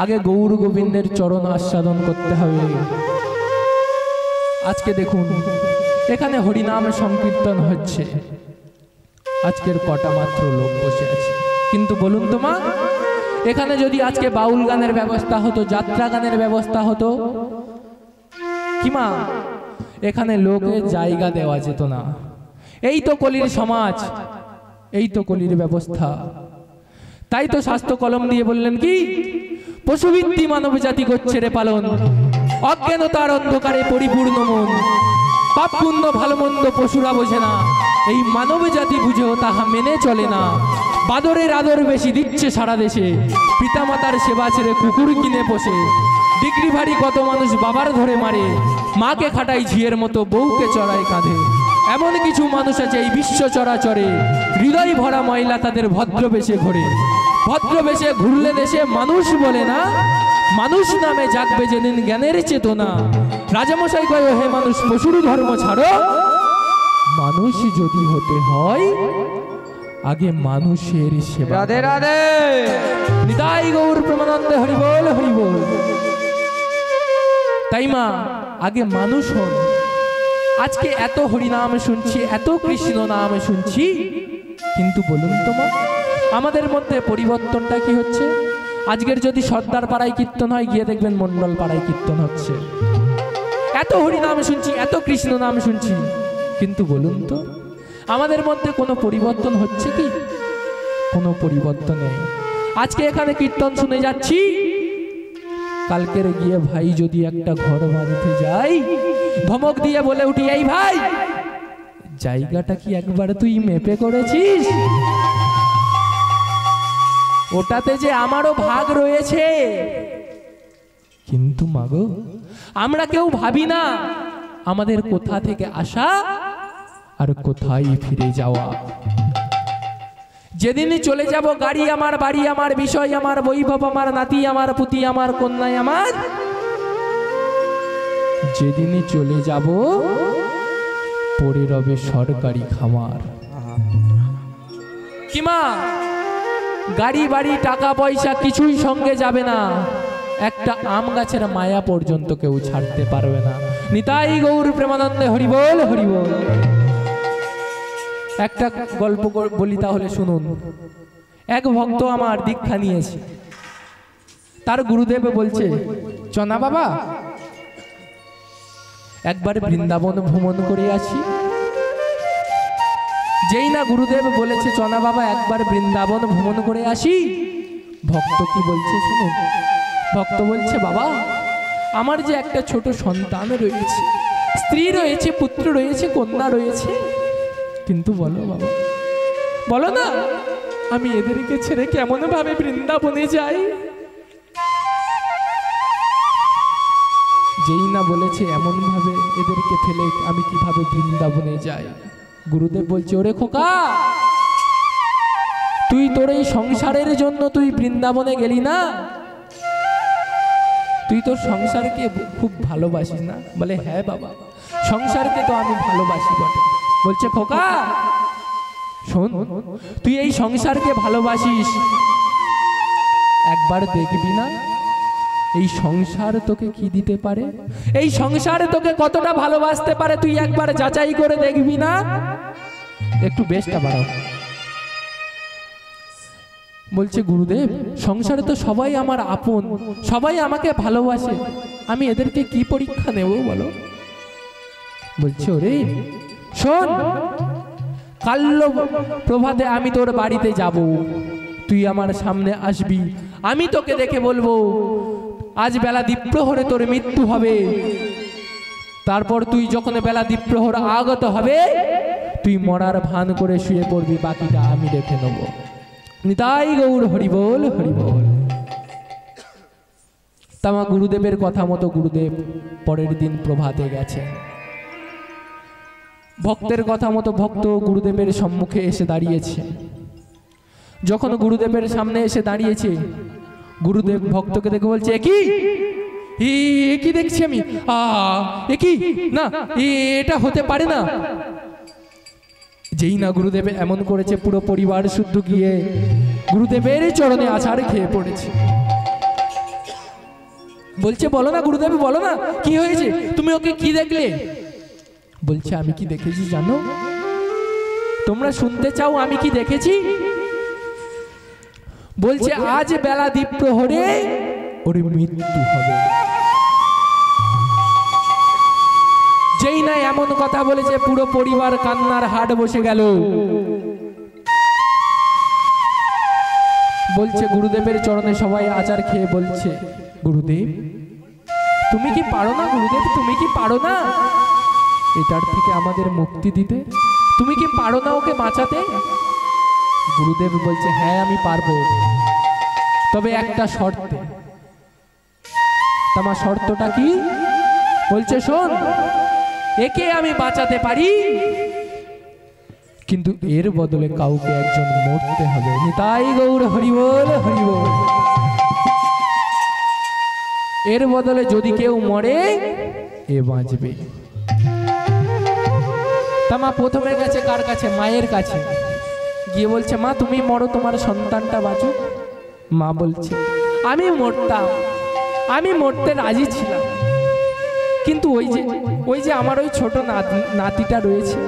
আগে গৌর গোবিন্দের চরণ আস্বাদন করতে হবে। আজকে দেখুন এখানে হরিনাম সংকীর্তন হচ্ছে, আজকের কটা মাত্র লোক বসে আছে, কিন্তু বলুন তো মা, এখানে যদি আজকে বাউল গানের ব্যবস্থা হতো, যাত্রা গানের ব্যবস্থা হতো, কি মা এখানে লোকে জায়গা দেওয়া যেত না। এই তো কলির সমাজ, এই তো কলির ব্যবস্থা। তাই তো শাস্ত্র কলম দিয়ে বললেন কি, পশুভিত্তি মানব জাতি করছে রে পালন, অজ্ঞানতার অন্ধকারে পরিপূর্ণ মন, পাপ পুণ্য ভালো মন্দ পশুরা বোঝে না, এই মানব জাতি বুঝেও তাহা মেনে চলে না। বাদরের আদর বেশি দিচ্ছে সারা দেশে, পিতামাতার সেবা ছেড়ে কুকুর কিনে পোষে। ডিগ্রি ভারী কত মানুষ বাবার ধরে মারে, মাকে খাটাই ঝিয়ের মতো বউকে চড়ায় কাঁধে। এমন কিছু মানুষ আছে এই বিশ্ব চরাচরে, হৃদয় ভরা ময়লা তাদের ভদ্রবেশে ঘোরে। ভদ্রবেশে ঘুরলে দেশে মানুষ বলে না, মানুষ নামে জাগবে যেদিন জ্ঞানের চেতনা। রাজামশাই কয়, হে মানুষ পশুর ধর্ম ছাড়ো, মানুষ যদি হতে হয় আগে মানুষের সেবা। রাধে রাধে, নিতাই গৌর প্রেমানন্দে হরি বল হরি বল। তাই মা আগে মানুষ হন। আজকে এত হরি নাম শুনছি, এত কৃষ্ণ নাম শুনছি, কিন্তু বলুন তো মা আমাদের মধ্যে পরিবর্তনটা কি হচ্ছে? আজকের যদি সর্দার পাড়ায় কীর্তন হয়, গিয়ে দেখবেন মন্ডল পাড়ায় কীর্তন হচ্ছে। এত হরি নাম শুনছি, এত কৃষ্ণ নাম শুনছি, কিন্তু বলুন তো আমাদের মধ্যে কোনো পরিবর্তন হচ্ছে কি? কোনো পরিবর্তন নেই। আজকে এখানে কীর্তন শুনে যাচ্ছি, কালকের গিয়ে ভাই যদি একটা ঘর বাঁধতে যাই, ধমক দিয়ে বলে উঠি, এই ভাই জায়গাটা কি একবার তুই মেপে করেছিস? ওটাতে যে আমারও ভাগ রয়েছে। কিন্তু মাগো আমরা কেউ ভাবি না আমাদের কোথা থেকে আসা আর কোথায় ফিরে যাওয়া। যেদিনই চলে যাব, গাড়ি আমার, বাড়ি আমার, বিষয় আমার, বৈভব আমার, নাতি আমার, পুতি আমার, কন্যাই আমার, যেদিনই চলে যাব পড়ে রবে সরকারি খামার। কি মা গাড়ি বাড়ি টাকা পয়সা কিছুই সঙ্গে যাবে না, একটা আম গাছের মায়া পর্যন্ত কেউ ছাড়তে পারবে না। নিতাই গৌর প্রেমানন্দে হরি বল হরি বল। একটা গল্প বলি তাহলে শুনুন। এক ভক্ত আমার দীক্ষা নিয়েছে, তার গুরুদেব বলছে, চনা বাবা একবার বৃন্দাবন ভ্রমণ করে আসি। যেই না গুরুদেব বলেছে চনা বাবা একবার বৃন্দাবন ভ্রমণ করে আসি, ভক্ত কি বলছে শুনুন। ভক্ত বলছে, বাবা আমার যে একটা ছোট সন্তান রয়েছে, স্ত্রী রয়েছে, পুত্র রয়েছে, কন্যা রয়েছে, কিন্তু বলো বাবা, বলো না আমি এদেরকে ছেড়ে কেমন ভাবে বৃন্দাবনে যাই? যেই না বলেছে এমন ভাবে এদেরকে ফেলে আমি কিভাবে বৃন্দাবনে যাই, গুরুদেব বলছে, ওরে খোকা তুই তোর এই সংসারের জন্য তুই বৃন্দাবনে গেলি না? তুই তোর সংসারকে খুব ভালোবাসিস না? বলে, হ্যাঁ বাবা সংসারকে তো আমি ভালোবাসি বটে। বলছে, খোকা শোন, তুই এই সংসারকে ভালোবাসিস, একবার দেখবি না এই সংসার তোকে কি দিতে পারে, এই সংসার তোকে কতটা ভালোবাসতে পারে, তুই একবার যাচাই করে দেখবি না? একটু বেশটা বাড়াও। বলছে, গুরুদেব সংসারে তো সবাই আমার আপন, সবাই আমাকে ভালোবাসে, আমি এদেরকে কি পরীক্ষা নেব বলো? বলছে, ওরে শোন, কাল প্রভাতে আমি তোর বাড়িতে যাব, তুই আমার সামনে আসবি, আমি তোকে দেখে বলবো আজ বেলা দ্বীপ্রহরে তোর মৃত্যু হবে। তারপর তুই যখন বেলা দ্বীপ্রহর আগত হবে, তুই মরার ভান করে শুয়ে পড়বি, বাকিটা আমি দেখে নেব। নিতাই গৌর হরি বল হরি বল। তামা গুরুদেবের কথা মতো গুরুদেব পরের দিন প্রভাতে গেছেন। ভক্তের কথা মতো ভক্ত গুরুদেবের সম্মুখে এসে দাঁড়িয়েছে। যখন গুরুদেবের সামনে এসে দাঁড়িয়েছে, গুরুদেব ভক্তকে দেখে বলছে, কি দেখছি আমি, একই না, এটা হতে পারে না। যেই না গুরুদেব এমন করেছে, পুরো পরিবার শুদ্ধ গিয়ে গুরুদেবের চরণে আছাড় খেয়ে পড়েছে। বলছে বলো না গুরুদেব, বলো না কি হয়েছে, তুমি ওকে কি দেখলে? বলছে আমি কি দেখেছি জানো? তোমরা শুনতে চাও আমি কি দেখেছি? বলছে আজ বেলা দ্বীপ প্রহরে ওর মৃত্যু হবে। যেই না এমন কথা বলেছে পুরো পরিবার কান্নার হাট বসে গেল। বলছে গুরুদেবের চরণে সবাই আচার খেয়ে বলছে গুরুদেব তুমি কি পারো না, গুরুদেব তুমি কি পারো না এটার থেকে আমাদের মুক্তি দিতে? তুমি কি পারো না ওকে বাঁচাতে? গুরুদেব বলছে হ্যাঁ আমি পারবো, তবে একটা শর্তে। তোমার শর্তটা কি? বলছে শোন, একে আমি বাঁচাতে পারি, কিন্তু এর বদলে কাউকে একজন মরতে হবে। নিতাই গৌর হরিবোল হরিবোল। এর বদলে যদি কেউ মরে এ বাঁচবে। তা মা প্রথমে গেছে কার কাছে? মায়ের কাছে। গিয়ে বলছে মা তুমি মরো, তোমার সন্তানটা বাঁচুক। মা বলছে আমি মরতাম, আমি মরতে রাজি ছিলাম, কিন্তু ওই যে আমার ওই ছোট নাতিটা রয়েছে,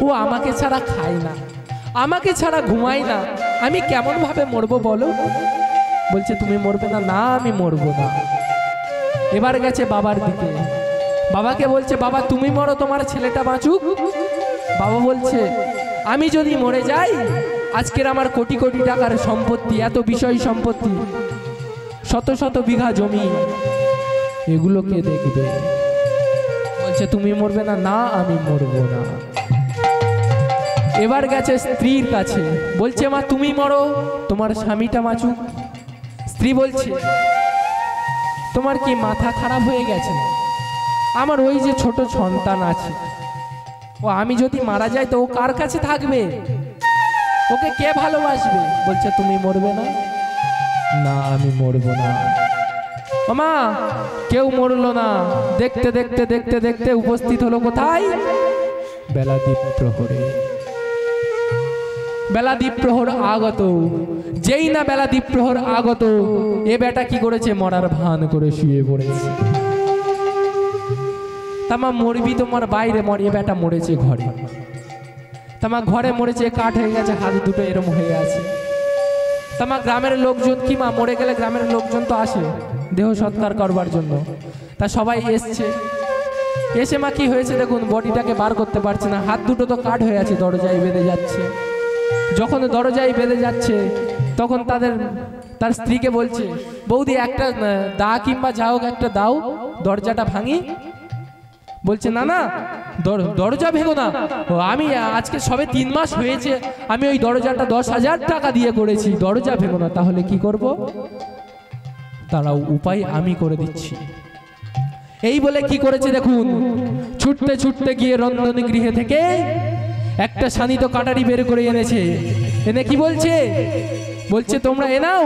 ও আমাকে ছাড়া খায় না, আমাকে ছাড়া ঘুমায় না, আমি কেমন ভাবে মরবো বলো? বলছে তুমি মরবে না? না আমি মরবো না। এবার গেছে বাবার দিকে, বাবাকে বলছে বাবা তুমি মরো, তোমার ছেলেটা বাঁচুক। বাবা বলছে আমি যদি মরে যাই, আজকের আমার কোটি কোটি টাকার সম্পত্তি, এত বিষয় সম্পত্তি, শত শত বিঘা জমি, এগুলো কে দেখবে? বলছে তুমি মরবে না? না আমি মরবো না। এবার গেছে স্ত্রীর কাছে, বলছে মা তুমি মরো, তোমার স্বামীটা বাঁচুক। স্ত্রী বলছে তোমার কি মাথা খারাপ হয়ে গেছে? আমার ওই যে ছোট সন্তান আছে, ও আমি যদি মারা যাই তো ও কার কাছে থাকবে? ওকে কে ভালোবাসবে? বলছে তুমি মরবে না? না আমি মরবো না। মা কেউ মরলো না। দেখতে দেখতে দেখতে দেখতে উপস্থিত হলো কোথায়? বেলা দ্বীপ প্রহরে। বেলা দ্বীপ প্রহর আগত। যেই না বেলা দ্বীপ প্রহর আগত, এ বেটা কি করেছে? মরার ভান করে শুয়ে পড়েছে। তামা মরবি তোমার বাইরে, মর। এ বেটা মরেছে ঘরে। তামা ঘরে মরেছে, কাঠ হয়ে গেছে, হাত দুটো এরম হয়ে আছে। তামা গ্রামের লোকজন কি মা মরে গেলে গ্রামের লোকজন তো আসে দেহ সৎকার করবার জন্য, তা সবাই এসছে। এসে মা কি হয়েছে দেখুন, বডিটাকে বার করতে পারছে না, হাত দুটো তো কাঠ হয়ে আছে, দরজায় বেঁধে যাচ্ছে। যখন দরজায় বেঁধে যাচ্ছে তখন তার স্ত্রীকে বলছে বৌদি একটা দা কিংবা যা হোক একটা দাও, দরজাটা ভাঙি। বলছে না না দরজা ভেঙো না, আমি আজকে সবে 3 মাস হয়েছে, আমি ওই দরজাটা 10,000 টাকা দিয়ে করেছি, দরজা ভেঙো না। তাহলে কি করব? তারাও উপায় আমি করে দিচ্ছি। এই বলে কি করেছে দেখুন, ছুটতে ছুটতে গিয়ে রন্ধনী গৃহে থেকে একটা শানিত কাটারি বের করে এনেছে। এনে কি বলছে? বলছে তোমরা এ নাও,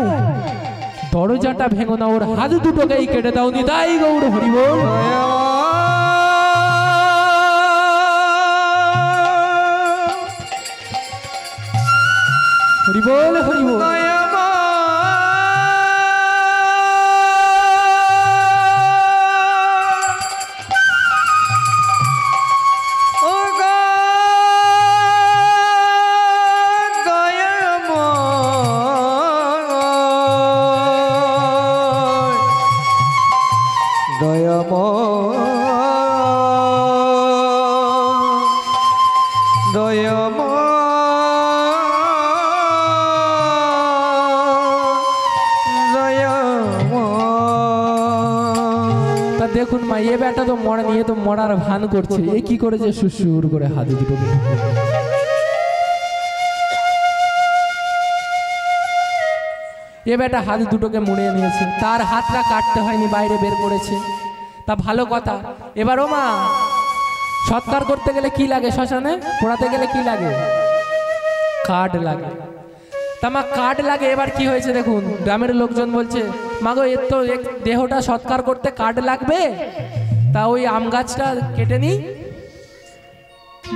দরজাটা ভেঙো না, ওর হাত দুটোকেই কেটে দাও। নিতাই গৌর হরিবোল। হরিবোল হরিবোল। দেখুন মা, এ বেটা তো মরা নিয়ে তো মরার ভান করছে। এ কি করেছে? সুসুর করে হাত দুটো এ বেটা হাত দুটোকে মুড়িয়ে নিয়েছে, তার হাতটা কাটতে হয়নি, বাইরে বের করেছে। তা ভালো কথা। এবার ও মা, সৎকার করতে গেলে কি লাগে? শ্মশানে পোড়াতে গেলে কি লাগে? কাঠ লাগে। তা মা কাঠ লাগে। এবার কি হয়েছে দেখুন, গ্রামের লোকজন বলছে মাগো এর তো দেহটা সৎকার করতে কাঠ লাগবে, তা ওই আম গাছটা কেটে নি।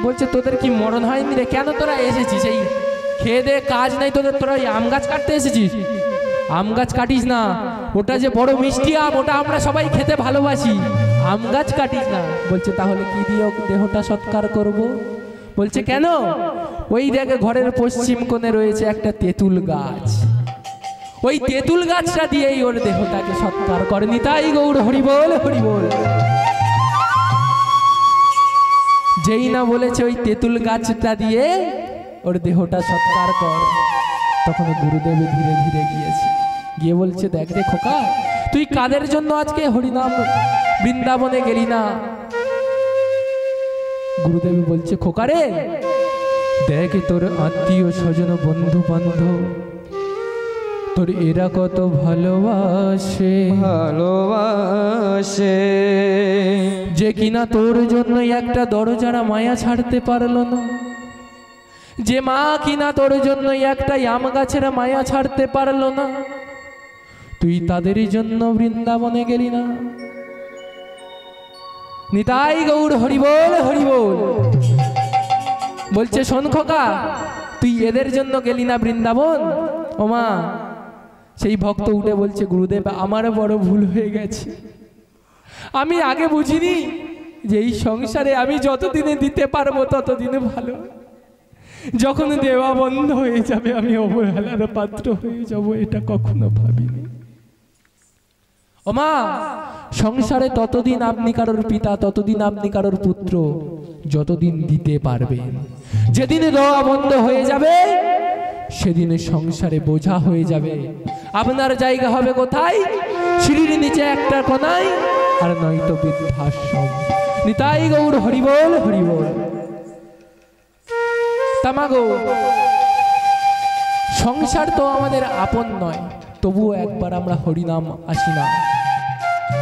বলছে তোদের কি মরণ হয়নি রে? কেন তোরা এসেছিস? এই খেয়ে দে কাজ নাই তোদের, তোরা ওই আম গাছ কাটতে এসেছিস? আম গাছ কাটিস না, ওটা যে বড় মিষ্টি আম, ওটা আমরা সবাই খেতে ভালোবাসি, আম গাছ কাটিস না। বলছে তাহলে কি দিয়ে দেহটা সৎকার করব? বলছে কেন? ওই দেখে ঘরের পশ্চিম কোণে রয়েছে একটা তেঁতুল গাছ, ওই তেঁতুল গাছটা দিয়েই ওর দেহটাকে সৎকার করে। নিতাই গৌর হরি বল, হরি বল। যেই না বলেছে ওই তেঁতুল গাছটা দিয়ে ওর দেহটা সৎকার কর, তখন গুরুদেব ধীরে ধীরে গিয়েছে, গিয়ে বলছে দেখ রে খোকা, তুই কাদের জন্য আজকে হরিনাম বৃন্দাবনে গেলি না? গুরুদেব বলছে খোকা রে, দেখ তোর আত্মীয় স্বজন বন্ধু বান্ধব তোর এরা কত ভালোবাসে, ভালোবাসে, যে কিনা তোর জন্য একটা দরজারা মায়া ছাড়তে পারলো না, যে মা কিনা তোর জন্য একটা আম গাছের মায়া ছাড়তে পারলো না, তুই তাদেরই জন্য বৃন্দাবনে গেলি না। নিতাই গৌর হরি বল, হরি বল। বলছে শোন খোকা, তুই এদের জন্য গেলি না বৃন্দাবন? ও মা, সেই ভক্ত উঠে বলছে গুরুদেব আমার বড় ভুল হয়ে গেছে, আমি আগে বুঝিনি যে এই সংসারে আমি যতদিনে দিতে পারবো ততদিনে ভালো, যখন দেওয়া বন্ধ হয়ে যাবে আমি অবহেলার পাত্র হয়ে যাব, এটা কখনো ভাবিনি। ও মা, সংসারে ততদিন আপনি কারোর পিতা, ততদিন আপনি কারোর পুত্র, যতদিন দিতে পারবেন। যেদিন দেওয়া বন্ধ হয়ে যাবে সেদিনে সংসারে বোঝা হয়ে যাবে। আপনার জায়গা হবে কোথায়? সিঁড়ির নিচে একটা কোনায়, আর নয়তো বৃদ্ধাশ্রম। নিতাই গৌর হরি বল, হরি বল। তামাগো, সংসার তো আমাদের আপন নয়, তবুও একবার আমরা হরিনাম আসি না,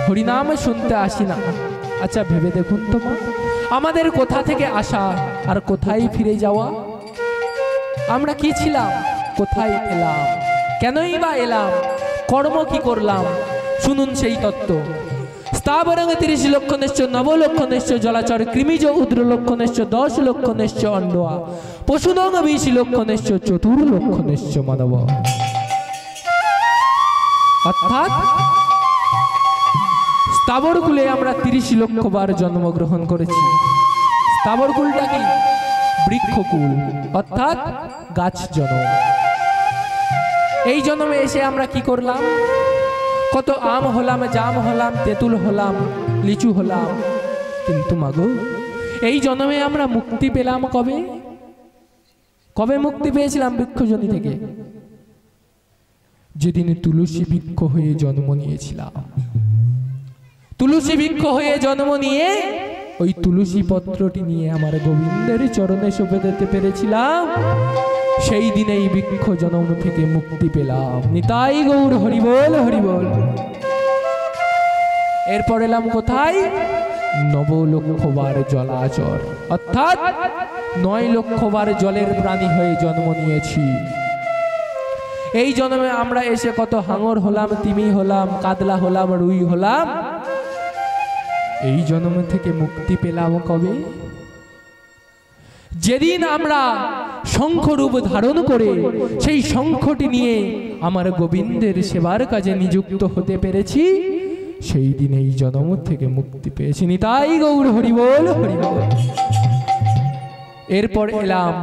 হরিনাম শুনতে আসি না। আচ্ছা ভেবে দেখুন তো মা, আমাদের কোথা থেকে আসা আর কোথায় ফিরে যাওয়া? আমরা কি ছিলাম, কোথায় এলাম, কেনই বা এলাম, কর্ম কি করলাম? শুনুন সেই তত্ত্ব। স্থাবরং 30 লক্ষণেশ্চ, নবলক্ষণেশ্চ জলাচর, কৃমিজ উদ্র লক্ষণেশ্চ, 10 লক্ষণেশ্চ অন্ডোয়া, পশুনং 20 লক্ষণেশ্চ, চতুর্লক্ষণেশ্চ মানব। অর্থাৎ স্থাবর কুলে আমরা 30 লক্ষ বার জন্মগ্রহণ করেছি। স্থাবর কুলটা কি? বৃক্ষকুল, অর্থাৎ গাছ জন্ম। এই জন্মে এসে আমরা কি করলাম? কত আম হলাম, জাম হলাম, তেঁতুল হলাম, লিচু হলাম, কিন্তু মাগো এই জন্মে আমরা মুক্তি পেলাম কবে? কবে মুক্তি পেয়েছিলাম বৃক্ষজনি থেকে? যেদিন তুলসী বৃক্ষ হয়ে জন্ম নিয়েছিলাম। তুলসী বৃক্ষ হয়ে জন্ম নিয়ে ওই তুলসী পত্রটি নিয়ে আমার গোবিন্দের চরণে শোভে দিতে পেরেছিলাম, সেই দিনেই বৃক্ষ জন্ম থেকে মুক্তি পেলাম। নিতাই গৌর হরি বল, হরি বল। এরপর এলাম কোথায়? 9 লক্ষ বার জলাচর, অর্থাৎ 9 লক্ষ বার জলের প্রাণী হয়ে জন্ম নিয়েছি। এই জন্মে আমরা এসে কত হাঙর হলাম, তিমি হলাম, কাতলা হলাম, রুই হলাম। এই জন্ম থেকে মুক্তি পেলাম কবে? যেদিন আমরা শঙ্খ রূপ ধারণ করে সেই শঙ্খটি নিয়ে আমার গোবিন্দের সেবার কাজে নিযুক্ত হতে পেরেছি, সেই দিন এই জন্ম থেকে মুক্তি পেয়েছি। নিতাই গৌর হরি বল, হরি বল। এরপর এলাম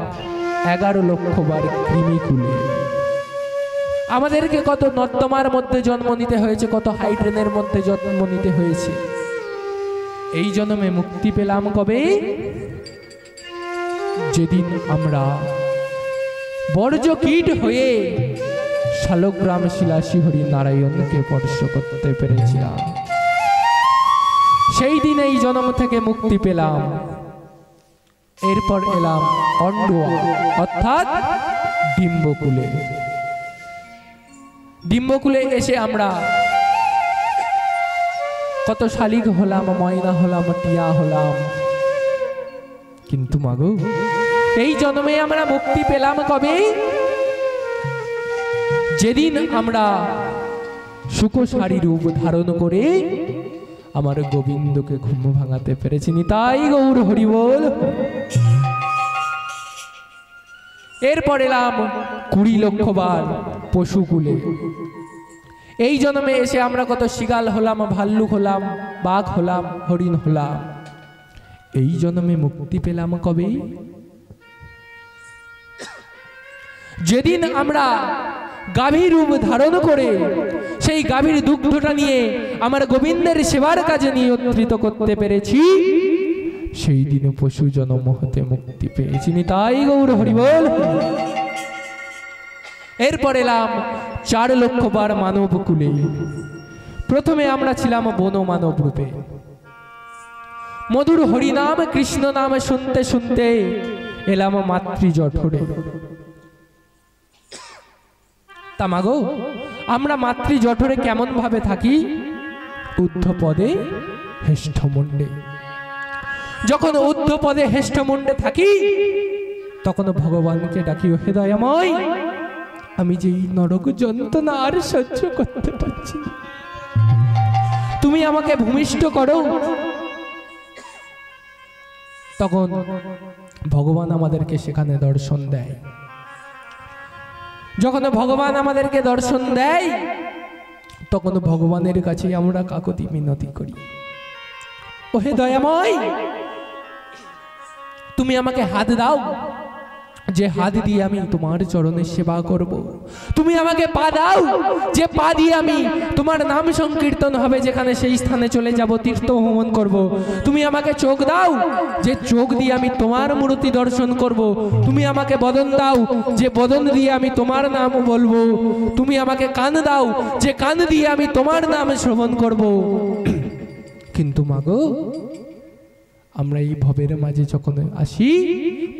11 লক্ষ বার কৃমিকুলে। আমাদেরকে কত নর্দমার মধ্যে জন্ম নিতে হয়েছে, কত হাইড্রেনের মধ্যে জন্ম নিতে হয়েছে। এই জন্মে মুক্তি পেলাম কবে? যেদিন আমরা বর্জ্য কীট হয়ে শালগ্রাম শিলাসী হরি নারায়ণকে স্পর্শ করতে পেরেছিলাম, সেই দিন এই জন্ম থেকে মুক্তি পেলাম। এরপর এলাম অন্ডোয়া, অর্থাৎ ডিম্বকুলে। ডিম্বকুলে এসে আমরা কত শালিক হলাম, ময়না হলাম, টিয়া হলাম, কিন্তু মাগো এই জন্মে আমরা মুক্তি পেলাম কবে? যেদিন আমরা শুকোশারী রূপ ধারণ করে আমার গোবিন্দকে ঘুম ভাঙাতে পেরেছি। নিতাই গৌর হরি বল। এরপর এলাম 20 লক্ষ বার পশুকুলে। এই জন্মে এসে আমরা কত শিগাল হলাম, ভাল্লুক হলাম, বাঘ হলাম, হরিণ হলাম। এই জন্মে মুক্তি পেলাম কবে? যেদিন আমরা গাভীর রূপ ধারণ করে সেই গাভীর দুগ্ধটা নিয়ে আমার গোবিন্দের সেবার কাজে নিয়ন্ত্রিত করতে পেরেছি, সেই দিনে পশু জন্ম হতে মুক্তি পেয়েছি। তাই গৌর হরি বল। এরপর এলাম 4 লক্ষ বার মানব কুলে। প্রথমে আমরা ছিলাম বন মানব রূপে। মধুর হরিনাম কৃষ্ণ নাম শুনতে শুনতে এলাম মাতৃ জঠরে। তা মাগো, আমরা মাতৃ জঠরে কেমন ভাবে থাকি? ঊর্ধ্বপদে হেষ্ঠমুণ্ডে। যখন ঊর্ধ্বপদে হেষ্ঠমুণ্ডে থাকি তখন ভগবানকে ডাকি, হে দয়াময়, আমি যে এই নরক যন্ত্রণা আর সহ্য করতে পারছি না, তুমি আমাকে ভূমিষ্ঠ করো। তখন ভগবান আমাদেরকে সেখানে দর্শন দেয়। যখন ভগবান আমাদেরকে দর্শন দেয় তখন ভগবানের কাছে আমরা কাকুতি মিনতি করি, ও হে দয়াময়, তুমি আমাকে হাত দাও, যে হাত দিয়ে আমি তোমার চরণের সেবা করব। তুমি আমাকে পা দাও, যে পা দিয়ে আমি তোমার নাম সংকীর্তন হবে যেখানে, সেই স্থানে চলে যাব, তীর্থ ভ্রমণ করব। তুমি আমাকে চোখ দাও, যে চোখ দিয়ে আমি তোমার মূর্তি দর্শন করব। তুমি আমাকে বদন দাও, যে বদন দিয়ে আমি তোমার নাম বলবো। তুমি আমাকে কান দাও, যে কান দিয়ে আমি তোমার নাম শ্রবণ করব। কিন্তু মাগো, আমরা এই ভবের মাঝে যখন আসি,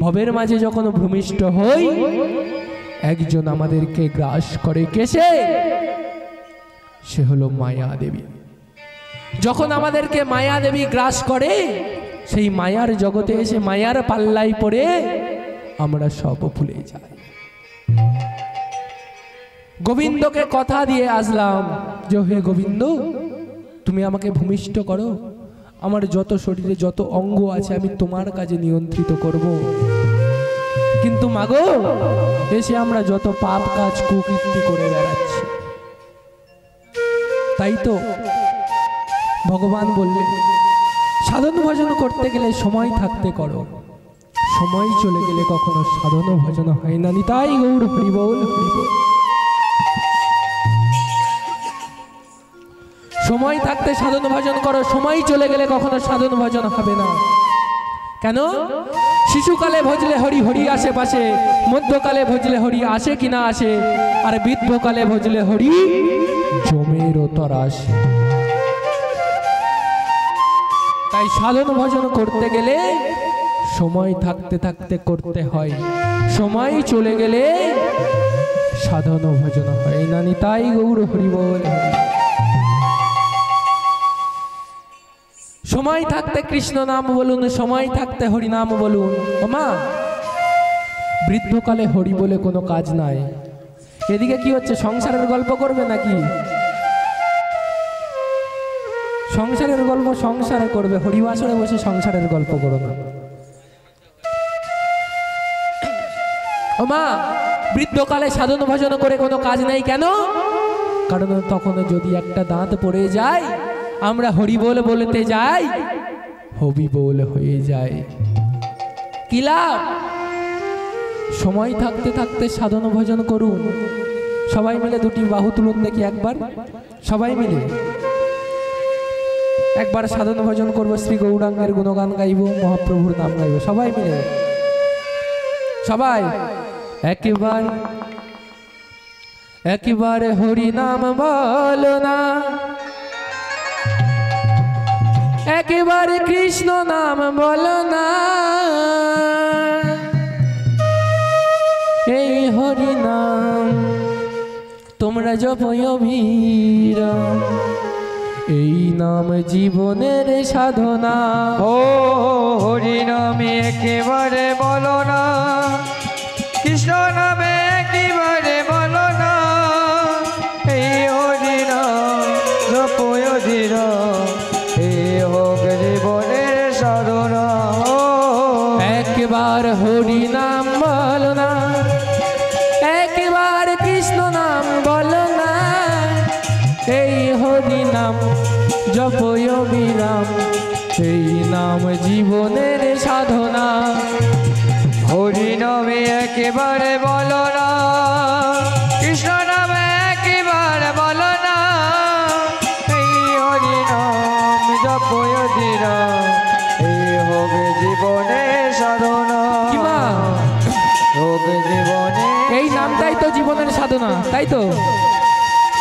ভবের মাঝে যখন ভূমিষ্ঠ হই, একজন আমাদেরকে গ্রাস করে। কেসে? সে হলো মায়া দেবী। যখন আমাদেরকে মায়া দেবী গ্রাস করে, সেই মায়ার জগতে এসে মায়ার পাল্লাই পড়ে আমরা সব ভুলে যাই। গোবিন্দকে কথা দিয়ে আসলাম যে, হে গোবিন্দ, তুমি আমাকে ভূমিষ্ঠ করো, আমার যত শরীরে যত অঙ্গ আছে আমি তোমার কাজে নিয়ন্ত্রিত করব। কিন্তু মাগো, এসে আমরা যত পাপ কাজ কুকীর্তি করে বেড়াচ্ছি। তাই তো ভগবান বললেন, সাধন ভজন করতে গেলে সময় থাকতে করো, সময় চলে গেলে কখনো সাধন ভজন হয় না। নিতাই গৌর হরি বল, হরি বল। সময় থাকতে সাধন ভজন করো, সময় চলে গেলে কখনো সাধন ভজন হবে না। কেন? শিশুকালে ভজলে হরি হরি আশেপাশে, মধ্যকালে ভজলে হরি আসে কিনা আসে, আর বৃদ্ধকালে ভজলে হরি জমের তরাসে। তাই সাধন ভজন করতে গেলে সময় থাকতে থাকতে করতে হয়, সময় চলে গেলে সাধন ভজন হয় না। নিতাই গৌর হরি বল। সময় থাকতে কৃষ্ণ নাম বলুন, সময় থাকতে হরি নাম বলুন। মা, বৃদ্ধকালে হরি বলে কোনো কাজ নাই। এদিকে কি হচ্ছে? সংসারের গল্প করবে নাকি? সংসারের গল্প সংসারে করবে, হরিবাসরে বসে সংসারের গল্প করো না। ও মা, বৃদ্ধকালে সাধন ভজন করে কোনো কাজ নেই। কেন? কারণ তখন যদি একটা দাঁত পড়ে যায়, আমরা হরি বল বলতে যাই, হবি বল হয়ে যায়। কি লাভ? সময় থাকতে থাকতে সাধন ভজন করুন। সবাই মিলে দুটি বাহু তুলুন দেখি একবার, সবাই মিলে একবার সাধন ভজন করবো, শ্রী গৌরাঙ্গের গুণগান গাইব, মহাপ্রভুর নাম গাইব, সবাই মিলে। সবাই একবার একবার হরি নাম বলো না, একেবারে কৃষ্ণ নাম বলো না, এই হরি নাম তোমরা জপয় বীর, এই নাম জীবনের সাধনা। ও হরি নামে একেবারে বলো না, কৃষ্ণ নামে একেবারে বলো না, এই হরি নাম জপয় ধীর, এই হোক জীবনের সাধনা। একবার হরি নাম বলো না, একবার কৃষ্ণ নাম বলো না, হরি নাম জপয় বিরাম, এই নাম জীবনের সাধনা। হরি নামে একেবারে বলো না, কৃষ্ণ নামে একেবারে বলো না, এই হরি নাম জপয় বিরাম, এই হবে জীবনে সাধনা। কি মা? হবে জীবনে এই নামটাই তো জীবনের সাধনা, তাই তো?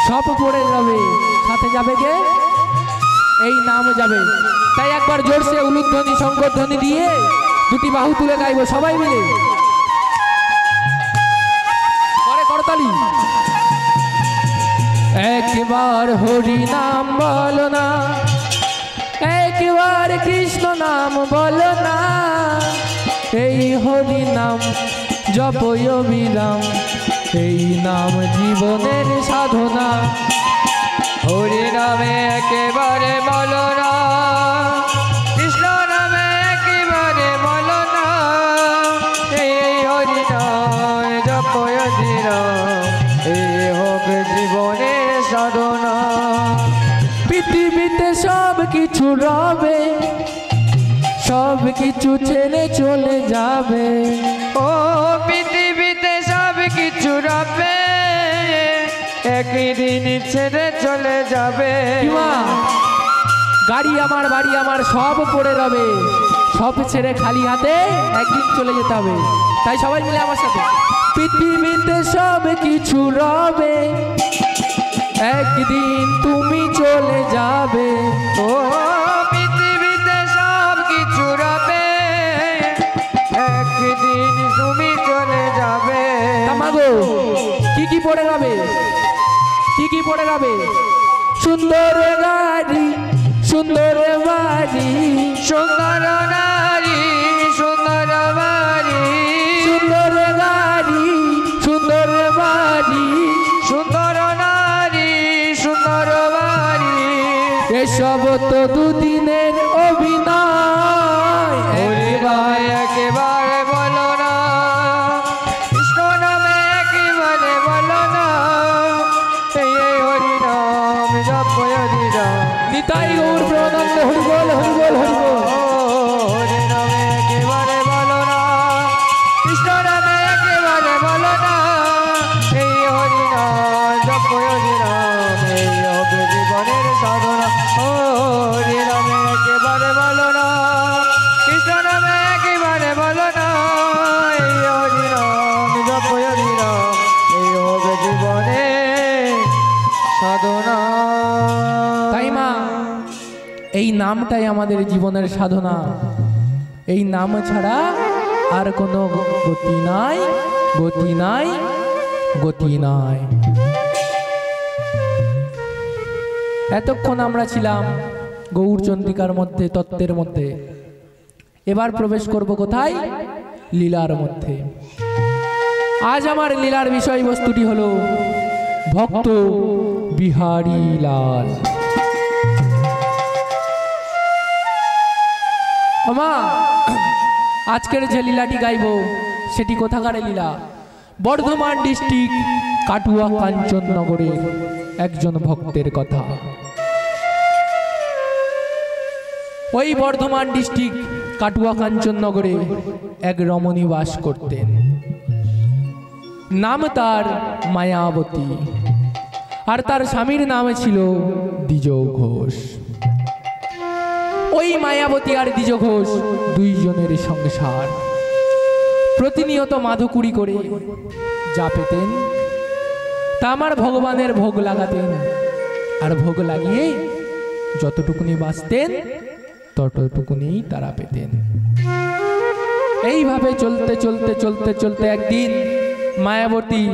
সব পড়ে যাবে, সাথে যাবে কে? এই নাম যাবে। তাই একবার জোরসে উলুধ্বনি শঙ্করধ্বনি দিয়ে দুটি বাহু তুলে গাইবো সবাই মিলে। পরে করতালি। একবার হরি নাম বলো না, একবার কৃষ্ণ নাম বলো না, এই হরি নাম জপয় বিরাম, এই নাম জীবনের সাধনা। হরি নামে একেবারে বলো না, কৃষ্ণ নামে একেবারে বলো না, এই হরি নাম জপয় বিরাম, এই হবে জীবনে সাধনা। পৃথিবীতে সব কিছু রবে, সব কিছু ছেড়ে চলে যাবে। ও পৃথিবীতে সব কিছু রবে, একদিন ছেড়ে চলে যাবে। কি মা? গাড়ি আমার, বাড়ি আমার, সব পড়ে রবে, সব ছেড়ে খালি হাতে একদিন চলে যেতে হবে। তাই সবাই মিলে আমার সাথে, পৃথিবীতে সব কিছু রবে, একদিন তুমি চলে যাবে। ও পৃথিবীতে সব কিছু রবে, একদিন তুমি চলে যাবে। মাগো কি কি পড়ে রবে? কি কি পড়ে রবে? সুন্দর গাড়ি, সুন্দর বাড়ি, সুন্দর নারী, সুন্দর বাড়ি, সুন্দর গাড়ি, সুন্দর বাড়ি, সুন্দর নারী, সুন্দর বাড়ি, এসব তো দুদিনের অভিনয়। হরি ভাই একেবারে বলো না, কৃষ্ণ নামে একেবারে বলো না, এই হরি নাম জপয় বিরাম, নিতাই গৌর প্রণান্দ, হরি বল হরি বল হরি বল। হরি নামে একেবারে বলো না, কৃষ্ণ নামে একেবারে বলো না, এই হরি নাম জপয় বিরাম, এই হবে জীবনের সাধনা। হরি নামে একেবারে বলো না, কৃষ্ণ নামে একেবারে বলো না, এই হরি নাম জপয় বিরাম, এই হবে জীবনে সাধনা। তাই মা, এই নামটাই আমাদের জীবনের সাধনা। এই নাম ছাড়া আর কোনো গতি নাই, গতি নাই, গতি নাই। এতক্ষণ আমরা ছিলাম গৌরচন্দ্রিকার মধ্যে, তত্ত্বের মধ্যে। এবার প্রবেশ করব কোথায়? লীলার মধ্যে। আজ আমার লীলার বিষয়বস্তুটি হলো ভক্ত বিহারী লাল। মা, আজকের যে লীলাটি গাইব সেটি কোথাকার লীলা? বর্ধমান ডিস্ট্রিক্ট কাটুয়া কাঞ্চননগরের একজন ভক্তের কথা। ওই বর্ধমান ডিস্ট্রিক্ট কাটুয়া কাঞ্চননগরে এক রমণী বাস করতেন। নাম তার মায়াবতী, আর তার স্বামীর নাম ছিল দ্বিজ ঘোষ। ওই মায়াবতী আর দ্বিজ ঘোষ দুইজনের সংসার। প্রতিনিয়ত মাধুকুরি করে যা পেতেন তা আমার ভগবানের ভোগ লাগাতেন, আর ভোগ লাগিয়ে যতটুকুনি বাঁচতেন ততটুকুনি তারা পেতেন। এইভাবে চলতে চলতে চলতে চলতে একদিন মায়াবতী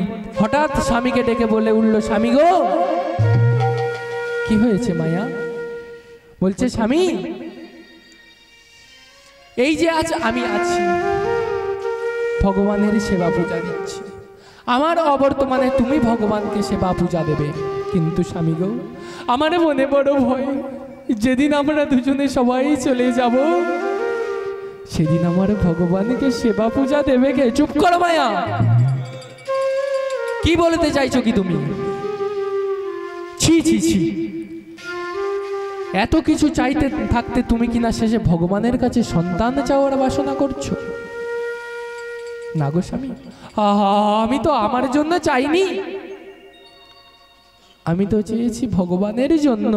হঠাৎ স্বামীকে ডেকে বলে উঠল, স্বামী গো। কি হয়েছে মায়া? বলছে, স্বামী, এই যে আজ আমি আছি ভগবানের সেবা পূজা দিচ্ছি, আমার অবর্তমানে তুমি ভগবানকে সেবা পূজা দেবে, কিন্তু স্বামী গো, আমার মনে বড় ভয়, যেদিন আমরা দুজনে সবাই চলে যাব সেদিন আমার ভগবানকে সেবা পূজা দেবে কে? চুপ করো মায়া, কি বলতে চাইছো কি তুমি? ছি ছি ছি, এত কিছু চাইতে থাকতে তুমি কিনা শেষে ভগবানের কাছে সন্তান চাওয়ার বাসনা করছো? না গো স্বামী, আমি তো আমার জন্য চাইনি, আমি তো চেয়েছি ভগবানের জন্য।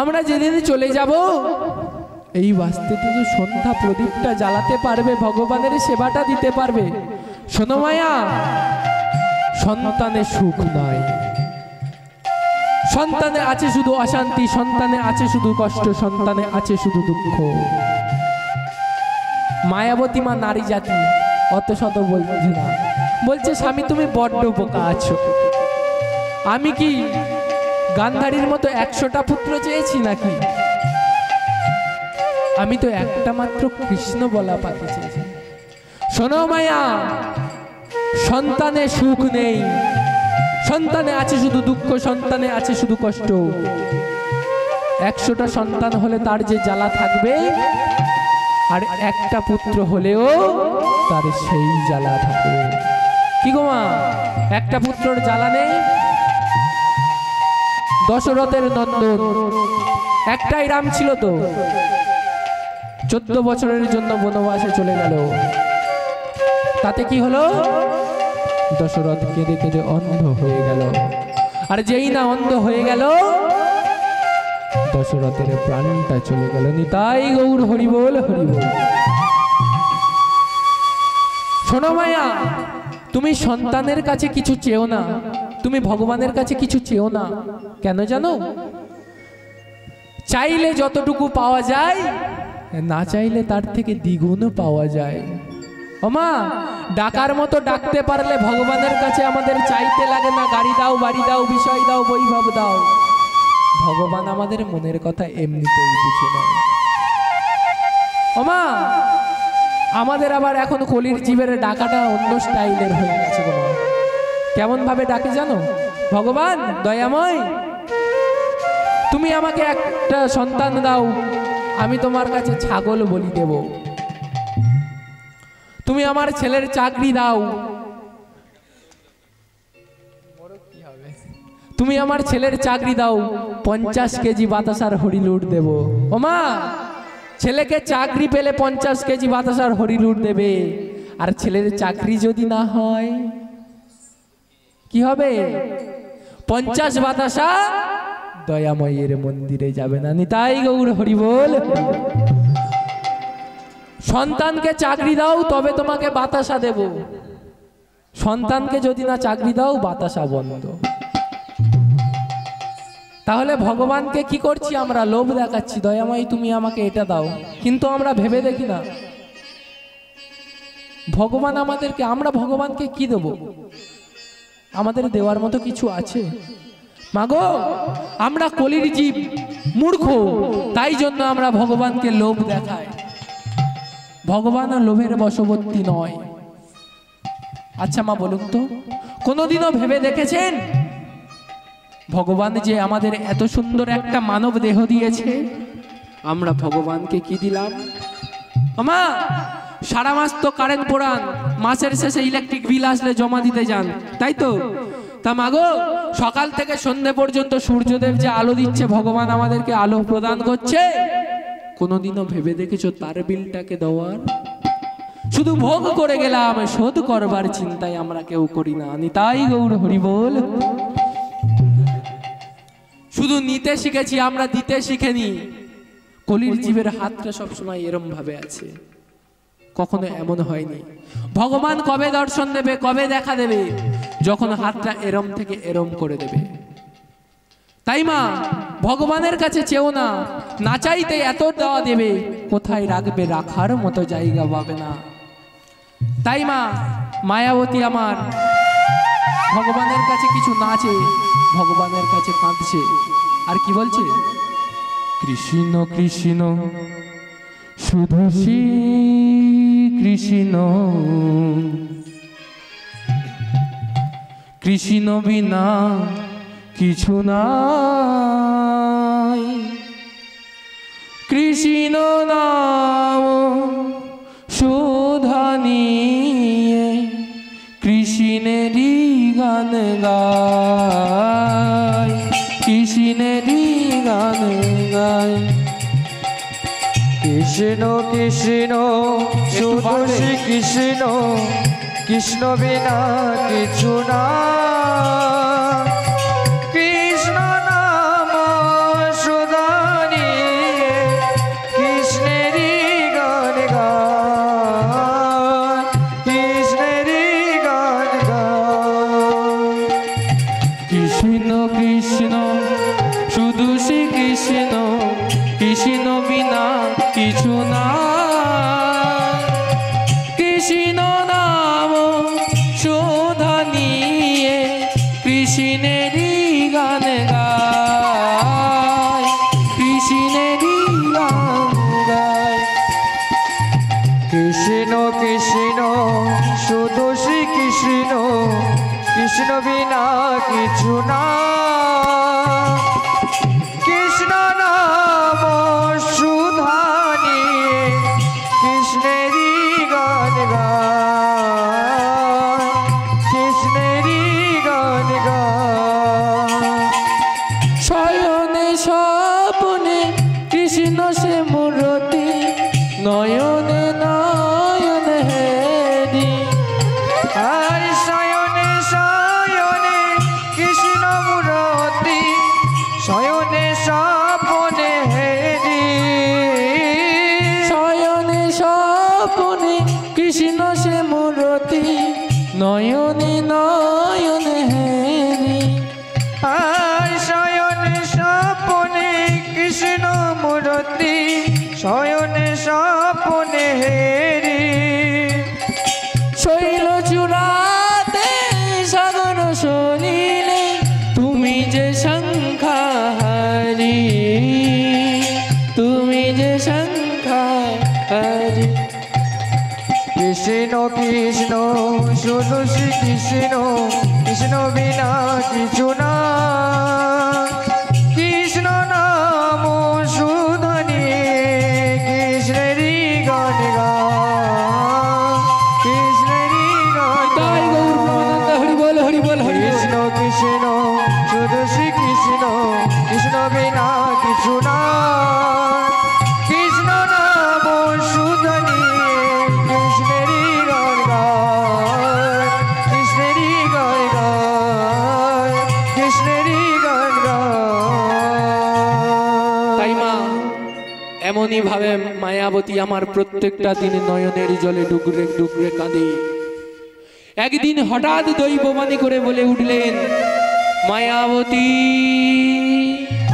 আমরা যেদিন চলে যাব এই বাস্তিতে তো সন্ধ্যা প্রদীপটা জ্বালাতে পারবে, ভগবানের সেবাটা দিতে পারবে। শোনো মায়া, সন্তানে সুখ নাই, সন্তানে আছে শুধু অশান্তি, সন্তানে আছে শুধু কষ্ট, সন্তানে আছে শুধু দুঃখ। মায়াবতী মা নারী জাতি অত শত বলছে না, বলছে স্বামী তুমি বড্ড বোকা আছো। আমি কি গান্ধারীর মতো 100টা পুত্র চেয়েছি নাকি? আমি তো একটা মাত্র কৃষ্ণ বলা পাখি চেয়েছি। শোনো মায়া, সন্তানে সুখ নেই, সন্তানে আছে শুধু দুঃখ, সন্তানে আছে শুধু কষ্ট। 100টা সন্তান হলে তার যে জ্বালা থাকবে, আর একটা পুত্র হলেও তার সেই জ্বালা থাকবে। কি গো মা, একটা পুত্রর জ্বালা নেই? দশরথের নন্দন একটাই রাম ছিল তো, 14 বছরের জন্য বনবাসে চলে গেল। তাতে কি হলো? দশরথ কেঁদে কেঁদে অন্ধ হয়ে গেল। আর যেই না অন্ধ হয়ে গেল, দশরথের প্রাণটা চলে গেল। নিতাই গৌর হরিবোল হরিবোল। শোনো মায়া, তুমি সন্তানের কাছে কিছু চেও না, তুমি ভগবানের কাছে কিছু চেও না। কেন জানো? চাইলে যতটুকু পাওয়া যায়, না চাইলে তার থেকে দ্বিগুণ পাওয়া যায়। ওমা, ডাকার মতো ডাকতে পারলে ভগবানের কাছে আমাদের চাইতে লাগে না গাড়ি দাও, বাড়ি দাও, বিষয় দাও, বৈভব দাও। ভগবান আমাদের মনের কথা এমনিতেই বুঝে নেয়। ওমা, আমাদের আবার এখন কলির জীবের ডাকাটা অন্য স্টাইলের হয়ে গেছে গো মা। কেমন ভাবে ডাকে জানো? ভগবান দয়াময়, তুমি আমাকে একটা সন্তান দাও, আমি তোমার কাছে ছাগল বলি দেব। তুমি আমার ছেলের চাকরি দাও, তুমি আমার ছেলের চাকরি দাও, 50 কেজি বাতাসার হরিলুট দেব। ওমা, ছেলেকে চাকরি পেলে 50 কেজি বাতাসার হরিলুট দেবে। আর ছেলের চাকরি যদি না হয় কি হবে? 50 বাতাসা দয়াময়ের মন্দিরে যাবে না। নিতাই গৌর হরিবোল। সন্তানকে চাকরি দাও, তবে তোমাকে বাতাসা দেব। সন্তানকে যদি না চাকরি দাও, বাতাসা বন্ধ। তাহলে ভগবানকে কি করছি আমরা? লোভ দেখাচ্ছি, দয়াময় তুমি আমাকে এটা দাও। কিন্তু আমরা ভেবে দেখি না ভগবান আমাদেরকে, আমরা ভগবানকে কি দেব? আমাদের দেওয়ার মতো কিছু আছে? মাগো, আমরা কলির জীব, মূর্খ, তাই জন্য আমরা ভগবানকে লোভ দেখাই। ভগবান লোভের বশবর্তী নয়। আচ্ছা মা বলুন তো, কোনোদিনও ভেবে দেখেছেন ভগবান যে আমাদের এত সুন্দর একটা মানব দেহ দিয়েছে, আমরা ভগবানকে কি দিলাম? মা, সারা মাস তো কারেন্ট পোড়ান, মাসের শেষে ইলেকট্রিক বিল আসলে জমা দিতে যান, তাই তো? তা মাগো, সকাল থেকে সন্ধ্যে পর্যন্ত সূর্যদেব যে আলো দিচ্ছে, ভগবান আমাদেরকে আলো প্রদান করছে, কোনোদিনও ভেবে দেখেছো তার বিলটাকে দেওয়ার? শুধু ভোগ করে গেলাম, শোধ করবার চিন্তায় আমরা কেউ করি না। নিতাই গৌর হরিবোল। শুধু নিতে শিখেছি, আমরা দিতে শিখেনি। কলির জীবের হাতটা সবসময় এরম ভাবে আছে, কখনো এমন হয়নি ভগবান কবে দর্শন দেবে, কবে দেখা দেবে, যখন হাতটা এরম থেকে এরম করে দেবে। তাই মা, ভগবানের কাছে চেও না, না চাইতে এত দেওয়া দেবে, কোথায় রাখবে রাখার মতো জায়গা পাবে না। তাই মা, মায়াবতী আমার ভগবানের কাছে কিছু না চেয়ে ভগবানের কাছে কাঁদছে। আর কি বলছে? কৃষ্ণ কৃষ্ণ শুধু শ্রী কৃষ্ণ, কৃষ্ণ বিনা কিছু নাই। কৃষ্ণ নাম সুধা নিয়ে কৃষ্ণেরই গান গায়, কৃষ্ণেরই গান গাই কৃষ্ণ কৃষ্ণ শুধু শ্রী কৃষ্ণ কৃষ্ণ বিনা কিছু না কৃষ্ণ নাম সুধা নিয়ে কৃষ্ণেরই গান গায় কৃষ্ণেরই গান গায় কৃষ্ণ কৃষ্ণ শুধু শ্রী কৃষ্ণ কৃষ্ণ বিনা কিছু না কৃষ্ণ নাম সুধা নিয়ে কৃষ্ণেরই গান গায় কৃষ্ণেরই গান গায় কৃষ্ণ কৃষ্ণ শুধু শ্রী কৃষ্ণ কৃষ্ণ বিনা কিছু না কৃষ্ণ নাম সুধা নিয়ে কৃষ্ণেরই গান গায় কৃষ্ণেরই গান গায় শয়নে স্বপনে কৃষ্ণ সে মূরতি নয়নে নয়নে হেরি আর শয়নে শয়নে কৃষ্ণ মূরতি শয়নে স্বপনে হেরি শয়নে স্বপনে কৃষ্ণ সে মূরতি নয়নে নয়নে হেরি আর শয়নে স্বপনে কৃষ্ণ মূরতি শয়নে স্বপনে হেরি শৈল চূড়াতে সাগর শনিলে তুমি যে শঙ্খাহারি তুমি যে শঙ্খাহারি কৃষ্ণ কৃষ্ণ শুধু শ্রী কৃষ্ণ কৃষ্ণ বিনা কিছু না কৃষ্ণ নাম সুধা নিয়ে কৃষ্ণেরই গান গায় কৃষ্ণেরই গান তাই গৌর প্রেমানন্দ হরি বল হরি বল হরি বল। কৃষ্ণ কৃষ্ণ শুধু শ্রী কৃষ্ণ কৃষ্ণ বিনা কিছু না কৃষ্ণ নাম সুধা নিয়ে কৃষ্ণেরই গান গায় কৃষ্ণেরই গান গায় কৃষ্ণেরই গান তাই গায় মা এমনই ভাবে মায়াবতী আমার প্রত্যেকটা দিন নয়নের জলে ডুকরে ডুকরে কাঁদে একদিন হঠাৎ দৈববাণী করে বলে উঠলেন মায়াবতী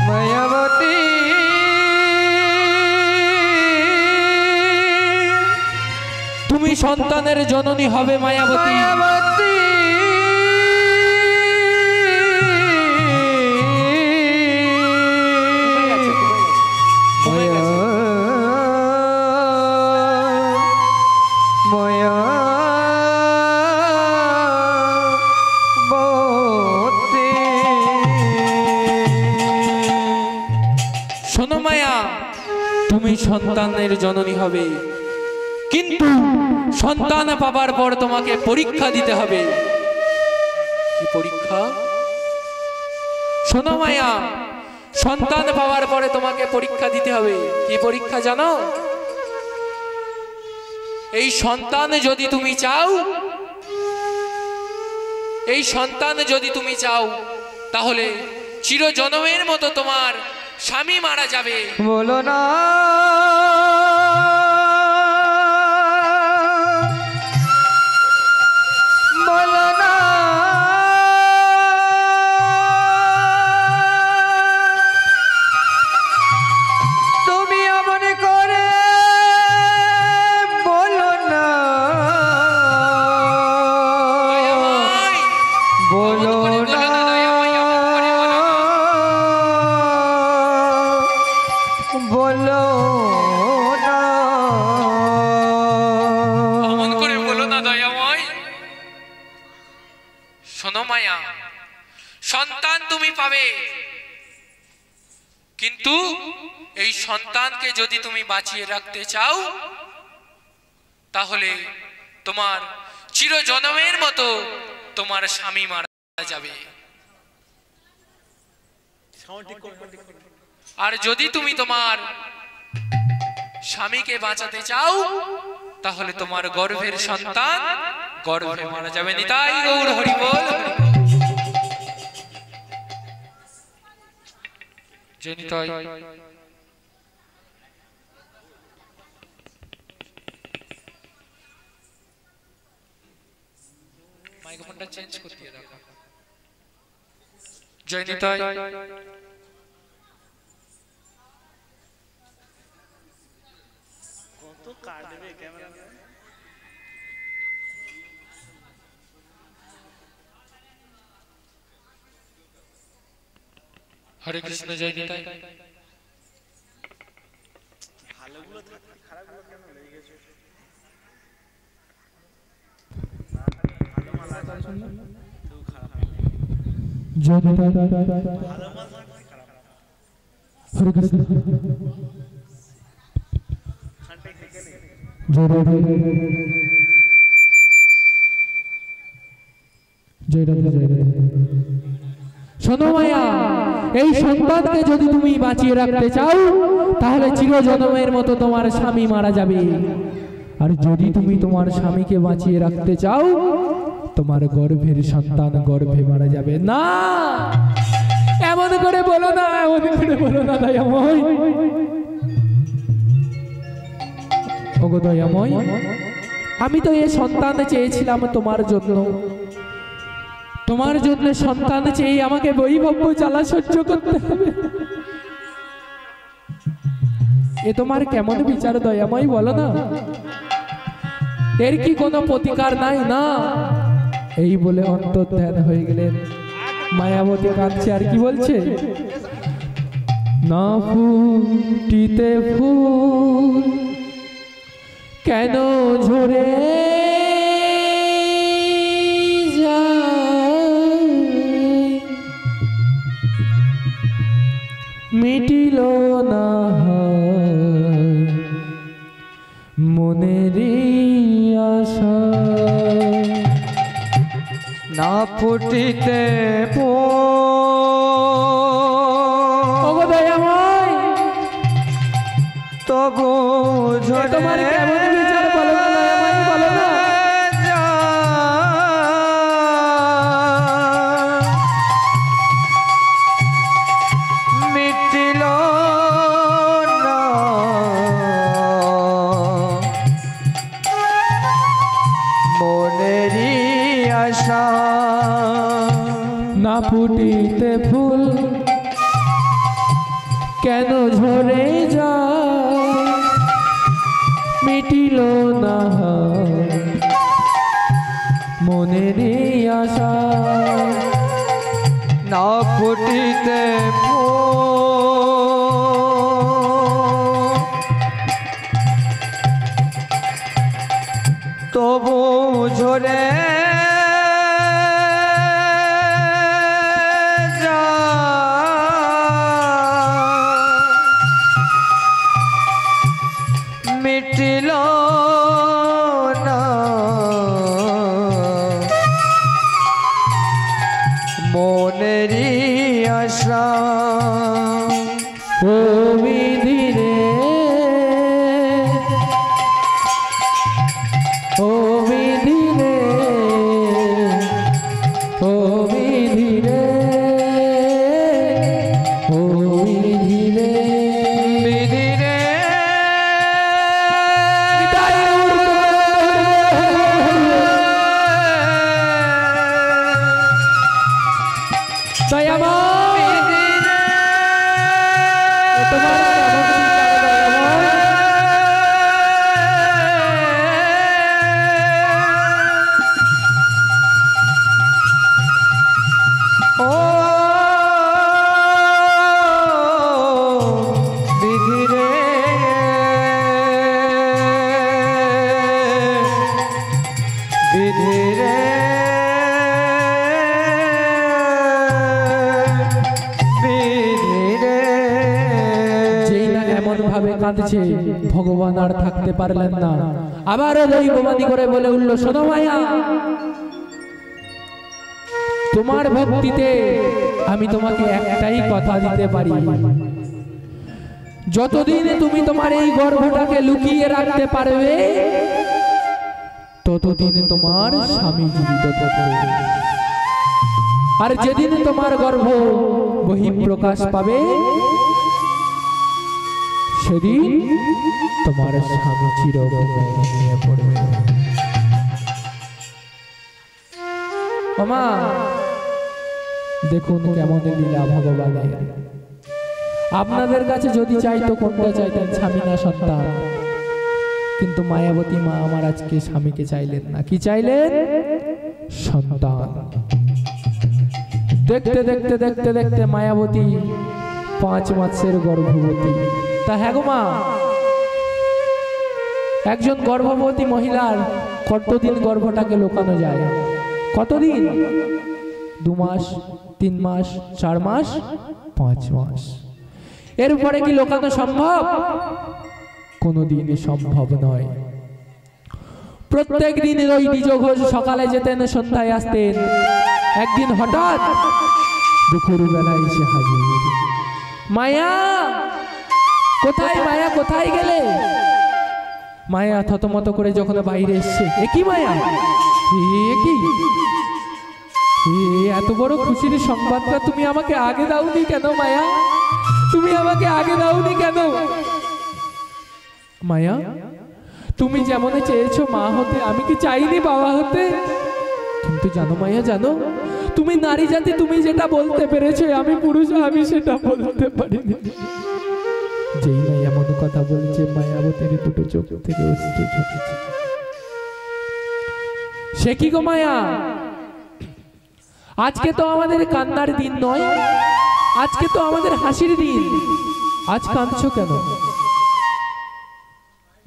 মায়াবতী তুমি সন্তানের জননী হবে মায়াবতী মায়াবতী কমে গেছে। মায়া বতী শোনো মায়া তুমি সন্তানের জননী হবে কিন্তু সন্তান পাবার পর তোমাকে পরীক্ষা দিতে হবে কি পরীক্ষা শোনো মায়া সন্তান পাওয়ার পরে তোমাকে পরীক্ষা দিতে হবে কি পরীক্ষা জানো এই সন্তান যদি তুমি চাও এই সন্তান যদি তুমি চাও তাহলে চিরজনমের মতো তোমার স্বামী মারা যাবে বলো না বলো না তুমি এমন করে বলো না দয়াময়, বলো অমন করে বলো না, দয়াময়, অমন করে বলো না। বলো না অমন করে বলো না দয়াময় শোনো মায়া সন্তান তুমি পাবে কিন্তু এই সন্তানকে যদি তুমি বাঁচিয়ে রাখতে চাও তাহলে তোমার চিরজনমের মতো তোমার স্বামী মারা যাবে আর যদি তুমি তোমার স্বামীকে বাঁচাতে চাও তাহলে তোমার গর্ভের সন্তান গর্ভে মারা যাবে। নিতাই গৌর হরি বল। জয় নিতাই। মাইক্রোফোনটা চেঞ্জ করে দিয়ে রাখো। জয় নিতাই। কত কাটবে ক্যামেরা। হরে কৃষ্ণ। জয় নিতাই। ভালোগুলো থাকে, খারাপগুলো কেন লেগে গেছে? শোনো মায়া, এই সন্তানকে যদি তুমি বাঁচিয়ে রাখতে চাও তাহলে চিরজন্মের মতো তোমার স্বামী মারা যাবে। আর যদি তুমি তোমার স্বামীকে বাঁচিয়ে রাখতে চাও তোমার গর্ভের সন্তান গর্ভে মারা যাবে। না, এমন করে বলো না, এমন করে বলো না দয়াময়। ওগো দয়াময়, আমি তো এই সন্তান চেয়েছিলাম তোমার জন্য। তোমার জন্য সন্তান চেয়ে আমাকে বৈভব্য জ্বালা সহ্য করতে হবে। এ তোমার কেমন বিচার দয়াময় বলো না? এর কি কোনো প্রতিকার নাই? না, এই বলে অন্তর্ধান হয়ে গেলেন। মায়াবতী কাঁদছে আর কি বলছে? না ফুটিতে ফুল কেন ঝরে মিটিল না মনেরই আশা। না ফুটিতে তবু তোমার কেমন বিচার বলো না দয়াময়, বলো না। মিটিল না মনেরই আশা। না ফুটিতে ফুল কেন ঝরে যায় মিটিল না মনেরই আশা। না ফুটিতে তবু ঝরে মিটিল না মনেরই আশা। ও বিধি রে, ও বিধি রে, ও বিধি রে, ও বিধি রে, বিধি রে দয়াময়, তোমার কেমন বিচার দয়াময়? ও বিধি রে বিধি রে বিধি রে। যেই না এমন ভাবে কাঁদছে ভগবান আর থাকতে পারলেন না, আবারও দৈববাদী করে বলে উঠল, শোনো মায়া, তোমার ভক্তিতে আমি তোমাকে একটাই কথা দিতে পারি। যতদিন তুমি তোমার এই গর্ভটাকে লুকিয়ে রাখতে পারবে ততদিন তোমার স্বামী জীবিত থাকবে। আর যেদিন তোমার গর্ভ বহিঃপ্রকাশ পাবে সেদিন তোমার স্বামী চিরঘুমিয়ে পড়বে। ওমা দেখুন কেমন লীলা ভগবানের। আপনাদের কাছে যদি চাইতো কোনটা চাইতেন, স্বামী না সন্তান? কিন্তু মায়াবতী মা আমার আজকে স্বামীকে চাইলেন না, কি চাইলেন? সন্তান। দেখতে দেখতে দেখতে দেখতে মায়াবতী 5 মাসের গর্ভবতী। তা হ্যাঁ গো মা, একজন গর্ভবতী মহিলার কতদিন গর্ভটাকে লুকানো যায়? কতদিন? 2 মাস, 3 মাস, 4 মাস, 5 মাস। এরপরে কি লুকানো সম্ভব? কোনোদিনই সম্ভব নয়। প্রত্যেক দিন ওই নিজ ঘোষ সকালে যেতেন, সন্ধ্যায় আসতেন। একদিন হঠাৎ দুপুর বেলায় এসে হাজির। মায়া কোথায়? মায়া কোথায় গেলে? মায়া থতমত করে যখন বাইরে এসছে, এ কি মায়া, এ কি, এত বড় খুশির সংবাদটা তুমি আমাকে আগে দাওনি কেন মায়া? তুমি আমাকে আগে দাওনি কেন? মায়া তুমি যেমন চেয়েছো মা হতে, আমি কি চাইনি বাবা হতে? কিন্তু জানো মায়া, জানো তুমি নারী জাতি, তুমি যেটা বলতে পেরেছো, আমি পুরুষ আমি সেটা বলতে পারিনি। যেই না এমন কথা বলছে, মায়াবতীর দুটো চোখ থেকে অশ্রু ঝরছে। সে কি গো মায়া, আজকে তো আমাদের কান্নার দিন নয়, আজকে তো আমাদের হাসির দিন, আজ কাঁদছো কেন?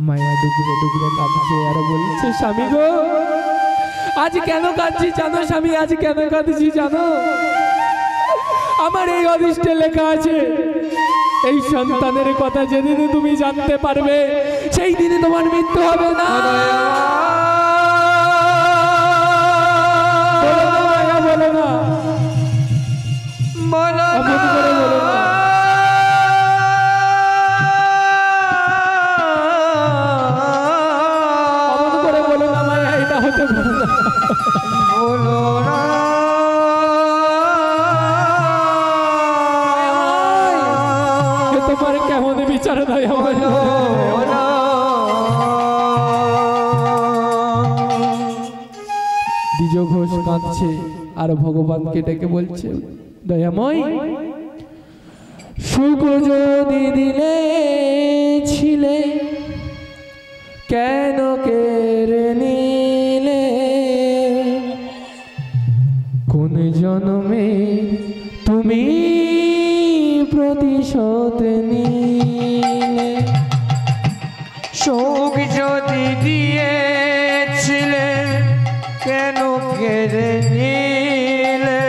মায়া ডুবরে ডুবরে কাঁদছে আর বলছে, স্বামী গো আজ কেন কাঁদছি জানো? স্বামী আজ কেন কাঁদছি জানো? আমার এই অদৃষ্টে লেখা আছে, এই সন্তানের কথা যেদিন তুমি জানতে পারবে সেই দিনে তোমার মৃত্যু হবে না। বলো না, অমন করে বলো না। অমন করে বলো না মায়া, এটা হতে পারে না। বলো না তোমার কেমন বিচার দেয় আমার? দ্বিজ ঘোষ কাঁদছে আর ভগবানকে ডেকে বলছে, দয়াময় সুখ যদি দিলে ছিলে কেন কেড়ে নিলে? কোন জন্মে তুমি প্রতিশোধ নিলে? সুখ যদি দিয়েছিলে কেন কেড়ে নিলে?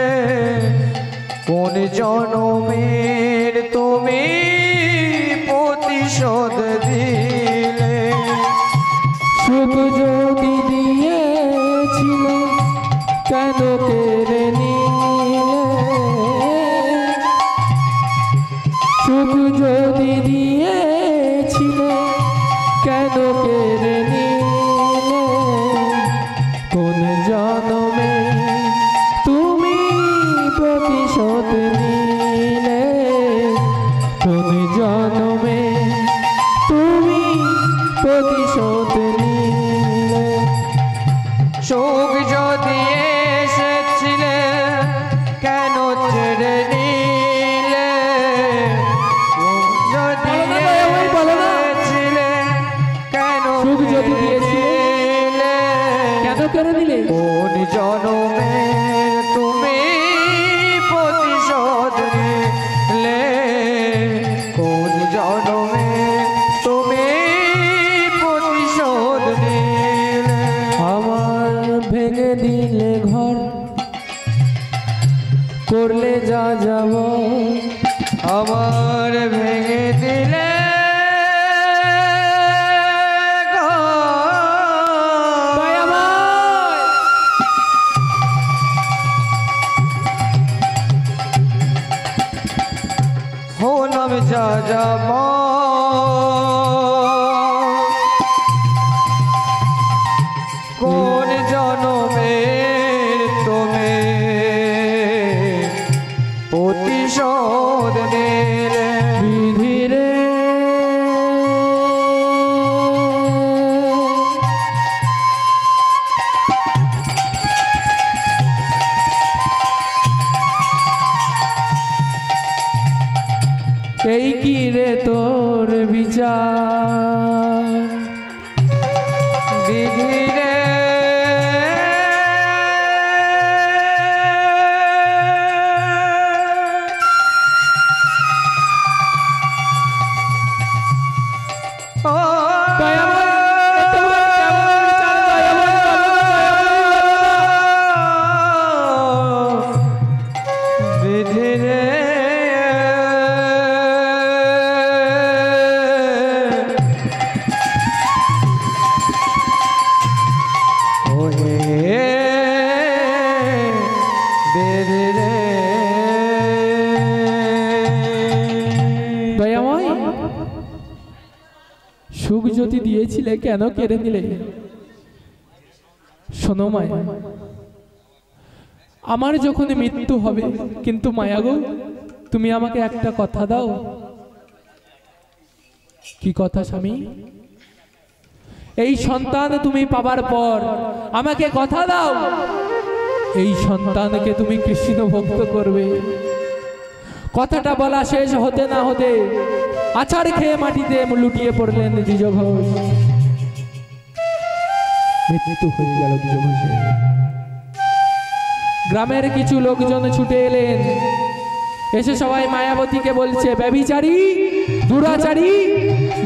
কোন জনমের তুমি প্রতিশোধ দিলে? সুখ যদি দিয়েছিলে কেন কেড়ে নিলে? সুখ যদি দিয়েছিলে কেন কেড়ে নিলে? কোন জন্মে তুমি প্রতিশোধ নিলে? কোন জন্মে তুমি প্রতিশোধ নিলে? সুখ যদি এসেছিলে কেন ছেড়ে নিলে? যদি এসেছিলে কেন সুখ যদি দিয়েছিলে কেন কেড়ে নিলে? কোন জনমে তুমি প্রতিশোধ নিলে? কোন জনমে তুমি প্রতিশোধ নিলে? আমার ভেঙে দিলে ঘর, করলে যা যাব, আমার ভেঙে দিলে হলাম যা যাব। কোন জনমের তুমি প্রতিশোধ নিলে বিধিরে এই কি রে তোর বিচার বিধিরে ও বিধিরে দয়াময় সুখ যদি দিয়েছিলে কেন কেড়ে নিলে? শোনো মায়া, আমার যখন মৃত্যু হবে, কিন্তু মায়া গো, তুমি আমাকে একটা কথা দাও। কি কথা স্বামী? এই সন্তান তুমি পাবার পর আমাকে কথা দাও, এই সন্তানকে তুমি কৃষ্ণ ভক্ত করবে। কথাটা বলা শেষ হতে না হতে আছাড় খেয়ে মাটিতে লুটিয়ে পড়লেন দ্বিজ ঘোষ। মৃত্যু হয়ে গেল দ্বিজ ঘোষের। গ্রামের কিছু লোকজন ছুটে এলেন, এসে সবাই মায়াবতীকে বলছে, ব্যভিচারী, দুরাচারী,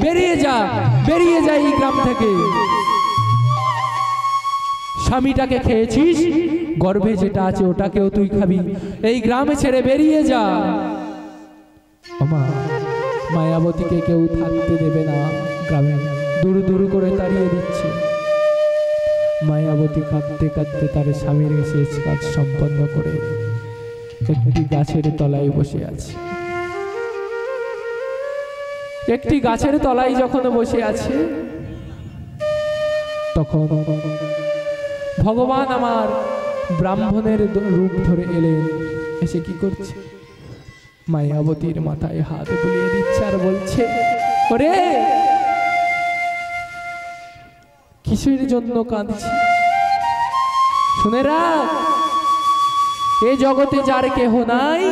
বেরিয়ে যা, বেরিয়ে যা এই গ্রাম থেকে। স্বামীটাকে খেয়েছিস, গর্ভে যেটা আছে ওটাকেও তুই খাবি, এই গ্রামে ছেড়ে বেরিয়ে যা। মায়াবতীকে কেউ থাকতে দেবে না, গ্রামে দূর দূর করে তাড়িয়ে দিচ্ছে। মায়াবতী কাঁদতে কাঁদতে তার স্বামীর শেষ কাজ সম্পন্ন করে একটি গাছের তলায় বসে আছে। একটি গাছের তলায় যখন বসে আছে, তখন ভগবান আমার ব্রাহ্মণের রূপ ধরে এলেন। এসে কি করছে? মায়াবতীর মাথায় হাত বুলিয়ে দিচ্ছে আর বলছে, ওরে কিসের জন্য কাঁদছি? শুনে রাখ, এ জগতে যার কেহ নাই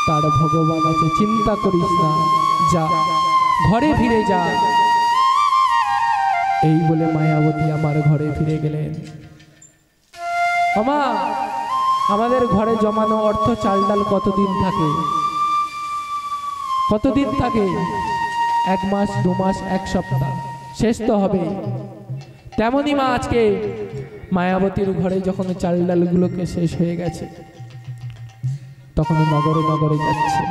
তার ভগবান আছে, চিন্তা করিস না, যা ঘরে ফিরে যা। এই বলে মায়াবতী আমার ঘরে ফিরে গেলেন। মামা, আমাদের ঘরে জমানো অর্থ চাল ডাল কতদিন থাকে? কতদিন থাকে? 1 মাস, 2 মাস, 1 সপ্তাহ, শেষ তো হবে। তেমনই মা, আজকে মায়াবতীর ঘরে যখন চাল ডালগুলোকে শেষ হয়ে গেছে, তখন নগরে নগরে যাচ্ছে।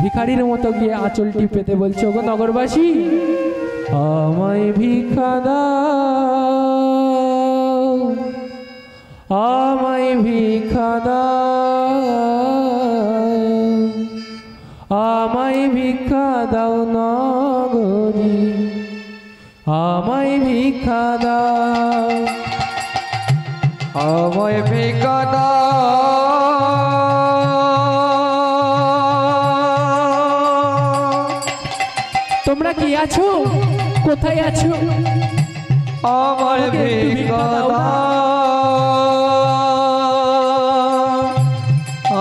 ভিখারির মতো গিয়ে আঁচলটি পেতে বলছে, ওগো নগরবাসী, আমায় ভিক্ষা দাও, আমায় ভিক্ষা দাও, আমায় ভিক্ষা দাও নগরী, আমায় ভিক্ষা দাও, আমায় ভিক্ষা দাও। তোমরা কি আছো? কোথায় আছো? আমার ভিক্ষা দাও,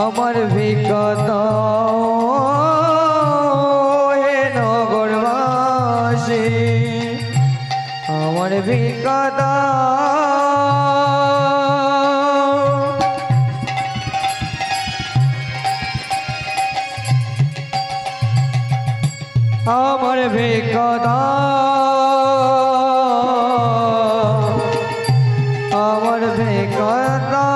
আমার ভিক্ষা দাও, হে নগরবাসী, আমার ভিক্ষা দাও। আমার ভিক্ষা দাও, আমার ভিক্ষা দাও।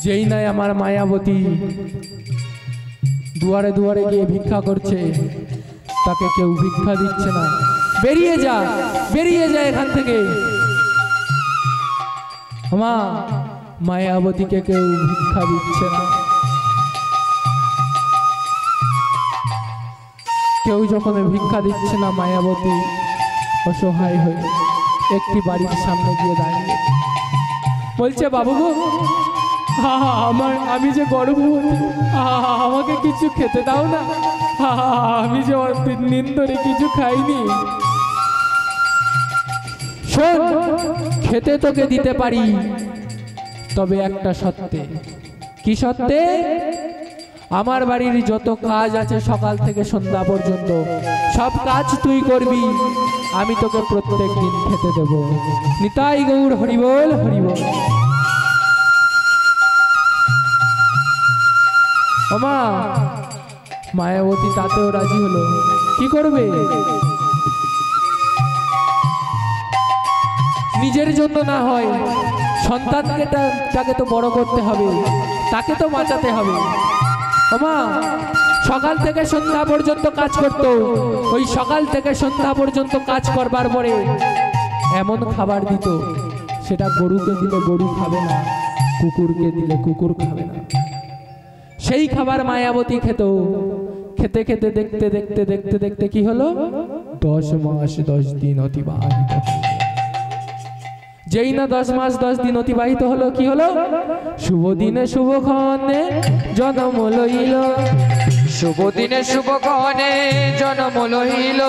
যেই নাই আমার মায়াবতী দুয়ারে দুয়ারে গিয়ে ভিক্ষা করছে, তাকে কেউ ভিক্ষা দিচ্ছে না। বেরিয়ে যা, বেরিয়ে যা এখান থেকে। মা, মায়াবতীকে কেউ ভিক্ষা দিচ্ছে না। কেউ যখন ভিক্ষা দিচ্ছে না, মায়াবতী অসহায় হয়ে একটি বাড়ির সামনে গিয়ে দাঁড়িয়ে বলছে, বাবু গো, আমি যে গর্ভবতী, আমাকে কিছু খেতে দাও না, আমি যে 3 দিন ধরে কিছু খাইনি। শোন, খেতে তোকে দিতে পারি, তবে একটা শর্তে। কি শর্তে? আমার বাড়ির যত কাজ আছে সকাল থেকে সন্ধ্যা পর্যন্ত সব কাজ তুই করবি, আমি তোকে প্রত্যেক দিন খেতে দেব। নিতাই গৌর হরিবল হরিবল। ওমা, মায়াবতী তাতেও রাজি হলো। কি করবে? নিজের জন্য না হয় সন্তানকে তো বড় করতে হবে, তাকে তো বাঁচাতে হবে। ওমা, সকাল থেকে সন্ধ্যা পর্যন্ত কাজ করত। ওই সকাল থেকে সন্ধ্যা পর্যন্ত কাজ করবার পরে এমন খাবার দিত, সেটা গরুকে দিলে গরু খাবে না, কুকুরকে দিলে কুকুর খাবে না। সেই খাবার মায়াবতী খেত। খেতে খেতে দেখতে দেখতে দেখতে দেখতে কি হলো? 10 মাস 10 দিন অতিবাহিত। যেই না 10 মাস 10 দিন অতিবাহিত হলো, কি হলো? শুভ দিনে শুভক্ষণে জন্ম লইল। শুভ দিনে শুভক্ষণে জন্ম লইল।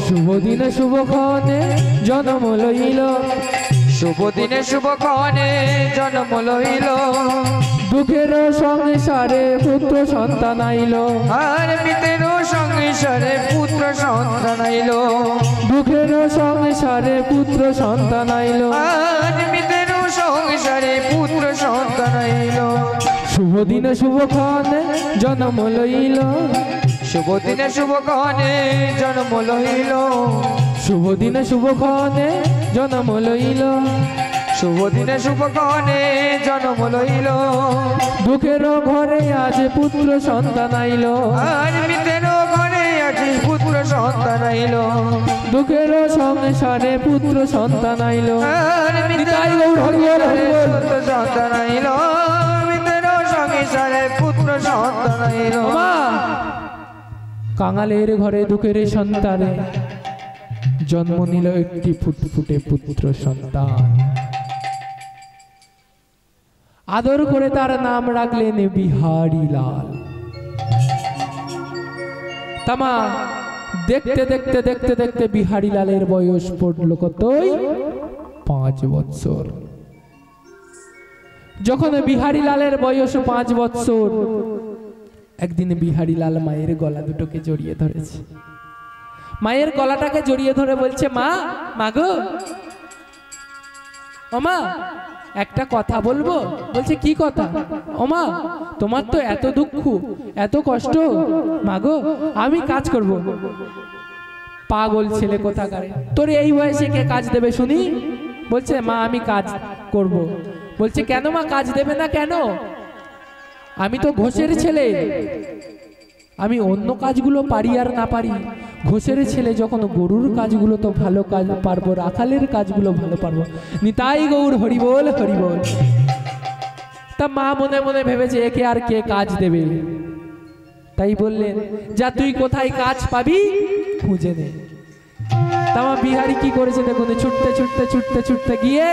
শুভ দিনে শুভক্ষণে জন্ম লইল। শুভ দিনে শুভক্ষণে জন্ম লইল। দুঃখের সংসারে পুত্র সন্তান আইল। আর মিতের সংসারে পুত্র সন্তান আইল। দুঃখের সংসারে পুত্র সন্তান আইল। আর মিতের সংসারে পুত্র সন্তান আইল। শুভ দিনে শুভক্ষণে জন্ম লইল। শুভ দিনে শুভক্ষণে জন্ম লইল। শুভ দিনে শুভক্ষণে জন্ম লইল। শুভ দিনে শুভক্ষণে জন্ম লইল। দুঃখের ঘরে আজ পুত্র সন্তান আইল। আর মিতের ঘরে আজ পুত্র সন্তান আইল। দুঃখের সংসারে পুত্র সন্তান আইল। আর নিতাই গৌর হরিবল হরিবল। পুত্র সন্তান আইল। মিতের সংসারে পুত্র সন্তান আইল। মা, কাঙালের ঘরে দুঃখের সন্তানে জন্ম নিল একটি ফুটফুটে পুত্র সন্তান। আদর করে তার নাম রাখলেন বিহারী লাল। তামা দেখতে দেখতে দেখতে দেখতে বিহারী লালের বয়স পড়ল কতই? 5 বৎসর। যখন বিহারী লালের বয়স 5 বৎসর, একদিন বিহারী লাল মায়ের গলা দুটোকে জড়িয়ে ধরেছে। মায়ের গলাটাকে জড়িয়ে ধরে বলছে, মা, মাগো, ওমা, একটা কথা বলবো। বলছে, কি কথা? ওমা, তোমার তো এত দুঃখ, এত কষ্ট, মাগো, আমি কাজ করব। পাগল ছেলে কোথাকারে, তোর এই বয়সে কে কাজ দেবে শুনি? বলছে, মা, আমি কাজ করব। বলছে, কেন মা, কাজ দেবে না কেন? আমি তো ঘোষের ছেলে, আমি অন্য কাজগুলো পারি আর না পারি, ঘোষের ছেলে যখন গরুর কাজগুলো তো ভালো কাজ পারবো, রাখালের কাজগুলো ভালো পারবো। নিতাই গৌর হরিবল হরিবল। তা মা মনে মনে ভেবেছে, একে আর কে কাজ দেবে? তাই বললেন, যা, তুই কোথায় কাজ পাবি খুঁজে নে। তা মা বিহারী কি করেছে দেখুন, ছুটতে ছুটতে ছুটতে ছুটতে গিয়ে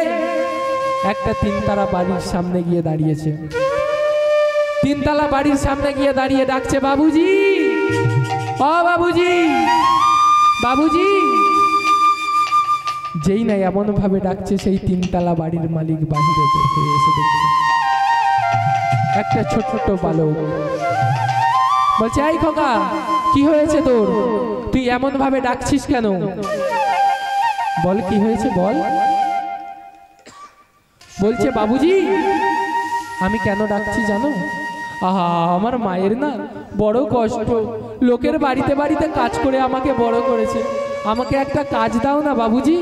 একটা 3 তালা বাড়ির সামনে গিয়ে দাঁড়িয়েছে। 3 তালা বাড়ির সামনে গিয়ে দাঁড়িয়ে ডাকছে, বাবুজি, ও বাবুজি, বাবুজি। যেই না এমন ভাবে ডাকছে, সেই 3 তালা বাড়ির মালিক বাহিরে বের হয়ে এসে দেখছে একটা ছোট্ট বালক। বলছে, এই খোকা, কি হয়েছে তোর? তুই এমন ভাবে ডাকছিস কেন? বল, কি হয়েছে বল। বলছে, বাবুজি, আমি কেন ডাকছি জানো? আহা, আমার মায়ের না বড় কষ্ট, লোকের বাড়িতে বাড়িতে কাজ করে আমাকে বড় করেছে, আমাকে একটা কাজ দাও না বাবুজি,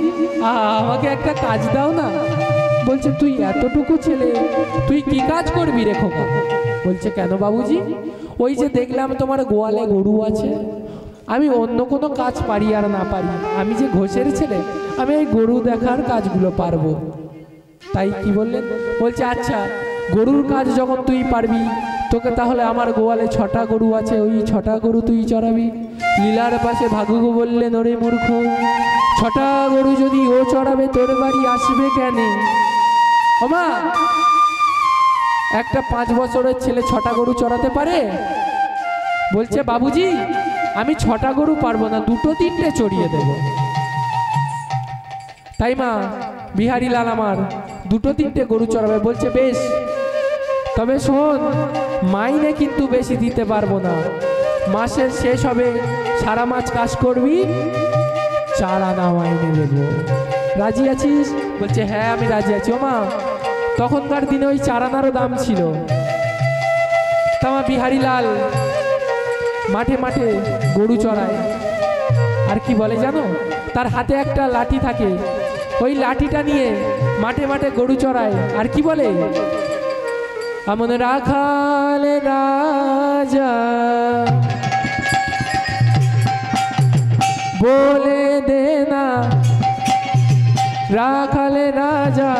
আহা, আমাকে একটা কাজ দাও না। বলছে তুই এতটুকু ছেলে, তুই কি কাজ করবি রে খোকা? বলছে কেন বাবুজি? ওই যে দেখলাম তোমার গোয়ালে গরু আছে, আমি অন্য কোনো কাজ পারি আর না পারি, আমি যে ঘোষের ছেলে, আমি এই গরু দেখার কাজগুলো পারবো। তাই কি বললেন? বলছে আচ্ছা, গরুর কাজ যখন তুই পারবি, তোকে তাহলে আমার গোয়ালে 6টা গরু আছে, ওই 6টা গরু তুই চড়াবি। লীলার পাশে ভাগু বললেন, ওরে মূর্খ, 6টা গরু যদি ও চড়াবে, তোর বাড়ি আসবে কেন? ওমা, একটা 5 বছরের ছেলে 6টা গরু চড়াতে পারে? বলছে বাবুজি, আমি 6টা গরু পারবো না, 2-3টে চড়িয়ে দেব। তাই মা, বিহারি লাল আমার 2-3টে গরু চড়াবে। বলছে বেশ, তবে শোন, মাইনে কিন্তু বেশি দিতে পারবো না, মাসের শেষ হবে, সারা মাস কাজ করবি, 4 আনা মাইনে দেবো। রাজি আছিস? বলছে হ্যাঁ আমি রাজি আছি। ও মা, তখনকার দিনে ওই 4 আনারও দাম ছিল। তা আমার বিহারি লাল মাঠে মাঠে গরু চড়ায়, আর কি বলে জানো? তার হাতে একটা লাঠি থাকে, ওই লাঠিটা নিয়ে মাঠে মাঠে গরু চড়ায়, আর কি বলে? আমন রাখালে রাজা বলে দে না, রাখালে রাজা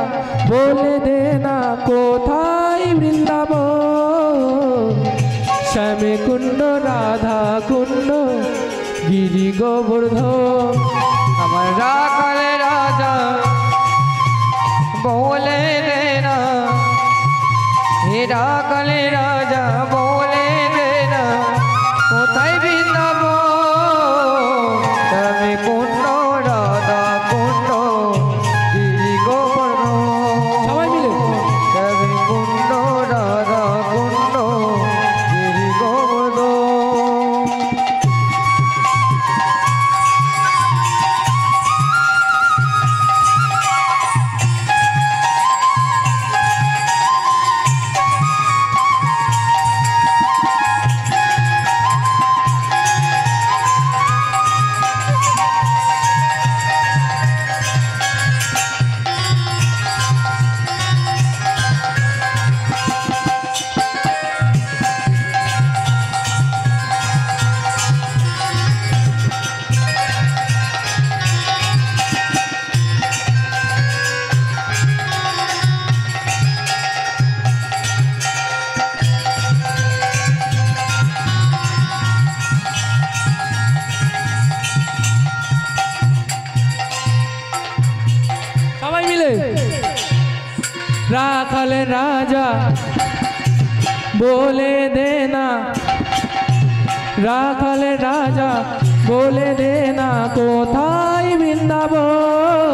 বলে দে না, কোথায় বৃন্দাবন, শ্যামে কুণ্ড রাধা কুণ্ড গিরি গোবর্ধন। আমার রাখালে রাজা বলে দে না, হে রাখালে রাজা বলে দে না, কোথায় বৃন্দাবন, শ্যামে কুণ্ড রাধা কুণ্ড গিরি গোবর্ধন। সবাই মিলে শ্যামে কুণ্ড রাধা কুণ্ড গিরি গোবর্ধন। সবাই মিলে রাখালে রাজা বলে দে না, রাখালে রাজা বলে দে না, কোথায় বৃন্দাবন,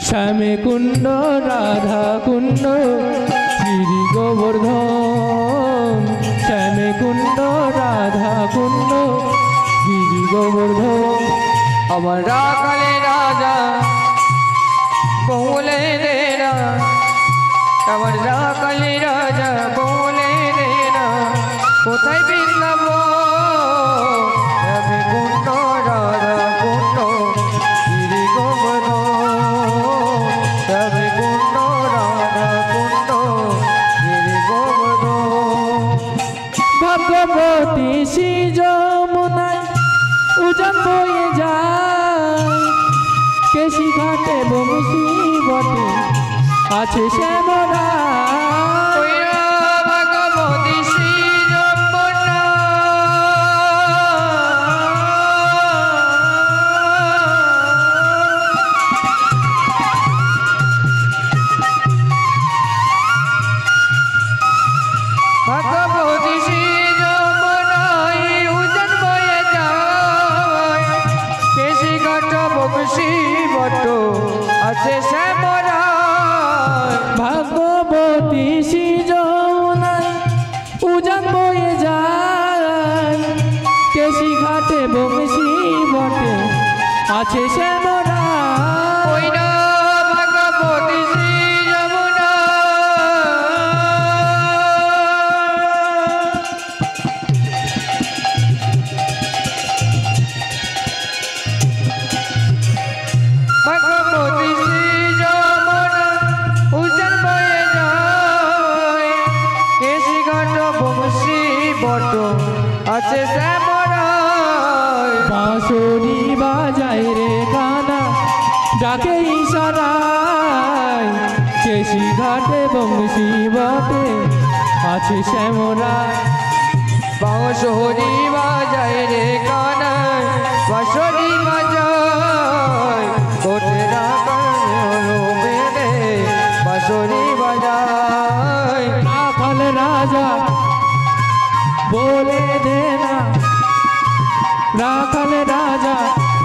শ্যামে কুণ্ড রাধা কুণ্ড গিরি গোবর্ধন, শ্যামে কুণ্ড রাধা কুণ্ড গিরি গোবর্ধন। আমার রাখালে রাজা বলে দে না, আমার রাখালে রাজা বলে দে না, কোথায় বৃন্দাবন, শ্যামে কুণ্ড রাধা কুণ্ড গিরি গোবর্ধন, শ্যামে কুণ্ড রাধা কুণ্ড গিরি গোবর্ধন। ভগবতী শ্রী যমুনায় উজান বয়ে যায়, কেশি ঘাটে বংশী বটে আছে শ্যামরা। ভগবতী শ্রী যমুনা, ভগবতী শ্রী যমুনায় উজান বয়ে যায়, কেশি ঘাট বংশী বট আছে শ্যামরা। ভগবতী শ্রী যমুনায় উজান বয়ে যায়, কেশি ঘাটে বংশী বটে আছে শ্যামরা। ওই না ভগবতী শ্রী যমুনা, শ্যামরায় বাঁশরি বাজায় রে কানা ডাকে ইশারায় কেশি ঘাটে বংশী বটে আছে শ্যামরায় বাঁশরি বাজায় রে কানায় বাঁশরি বাজায় কোটেরা মেরে বাঁশরি বাজায় রাখাল রাজা বলে দে না রাখাল রাজা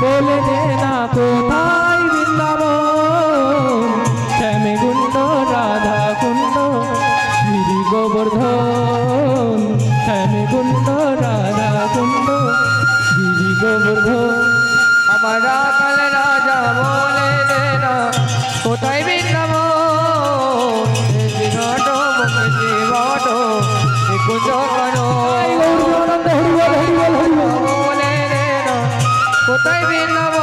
বলে দে না কোথায় বৃন্দাবন শ্যামে কুণ্ড রাধা কুণ্ড গিরি গোবর্ধন শ্যামে কুণ্ড রাধা কুণ্ড গিরি গোবর্ধন আমার রাখাল রাজা বলে দে না কোথায় বৃন্দাবন দিনট মুক্তি বট নিকুঞ্জ করো বলে দে না কোথায় বৃন্দাবন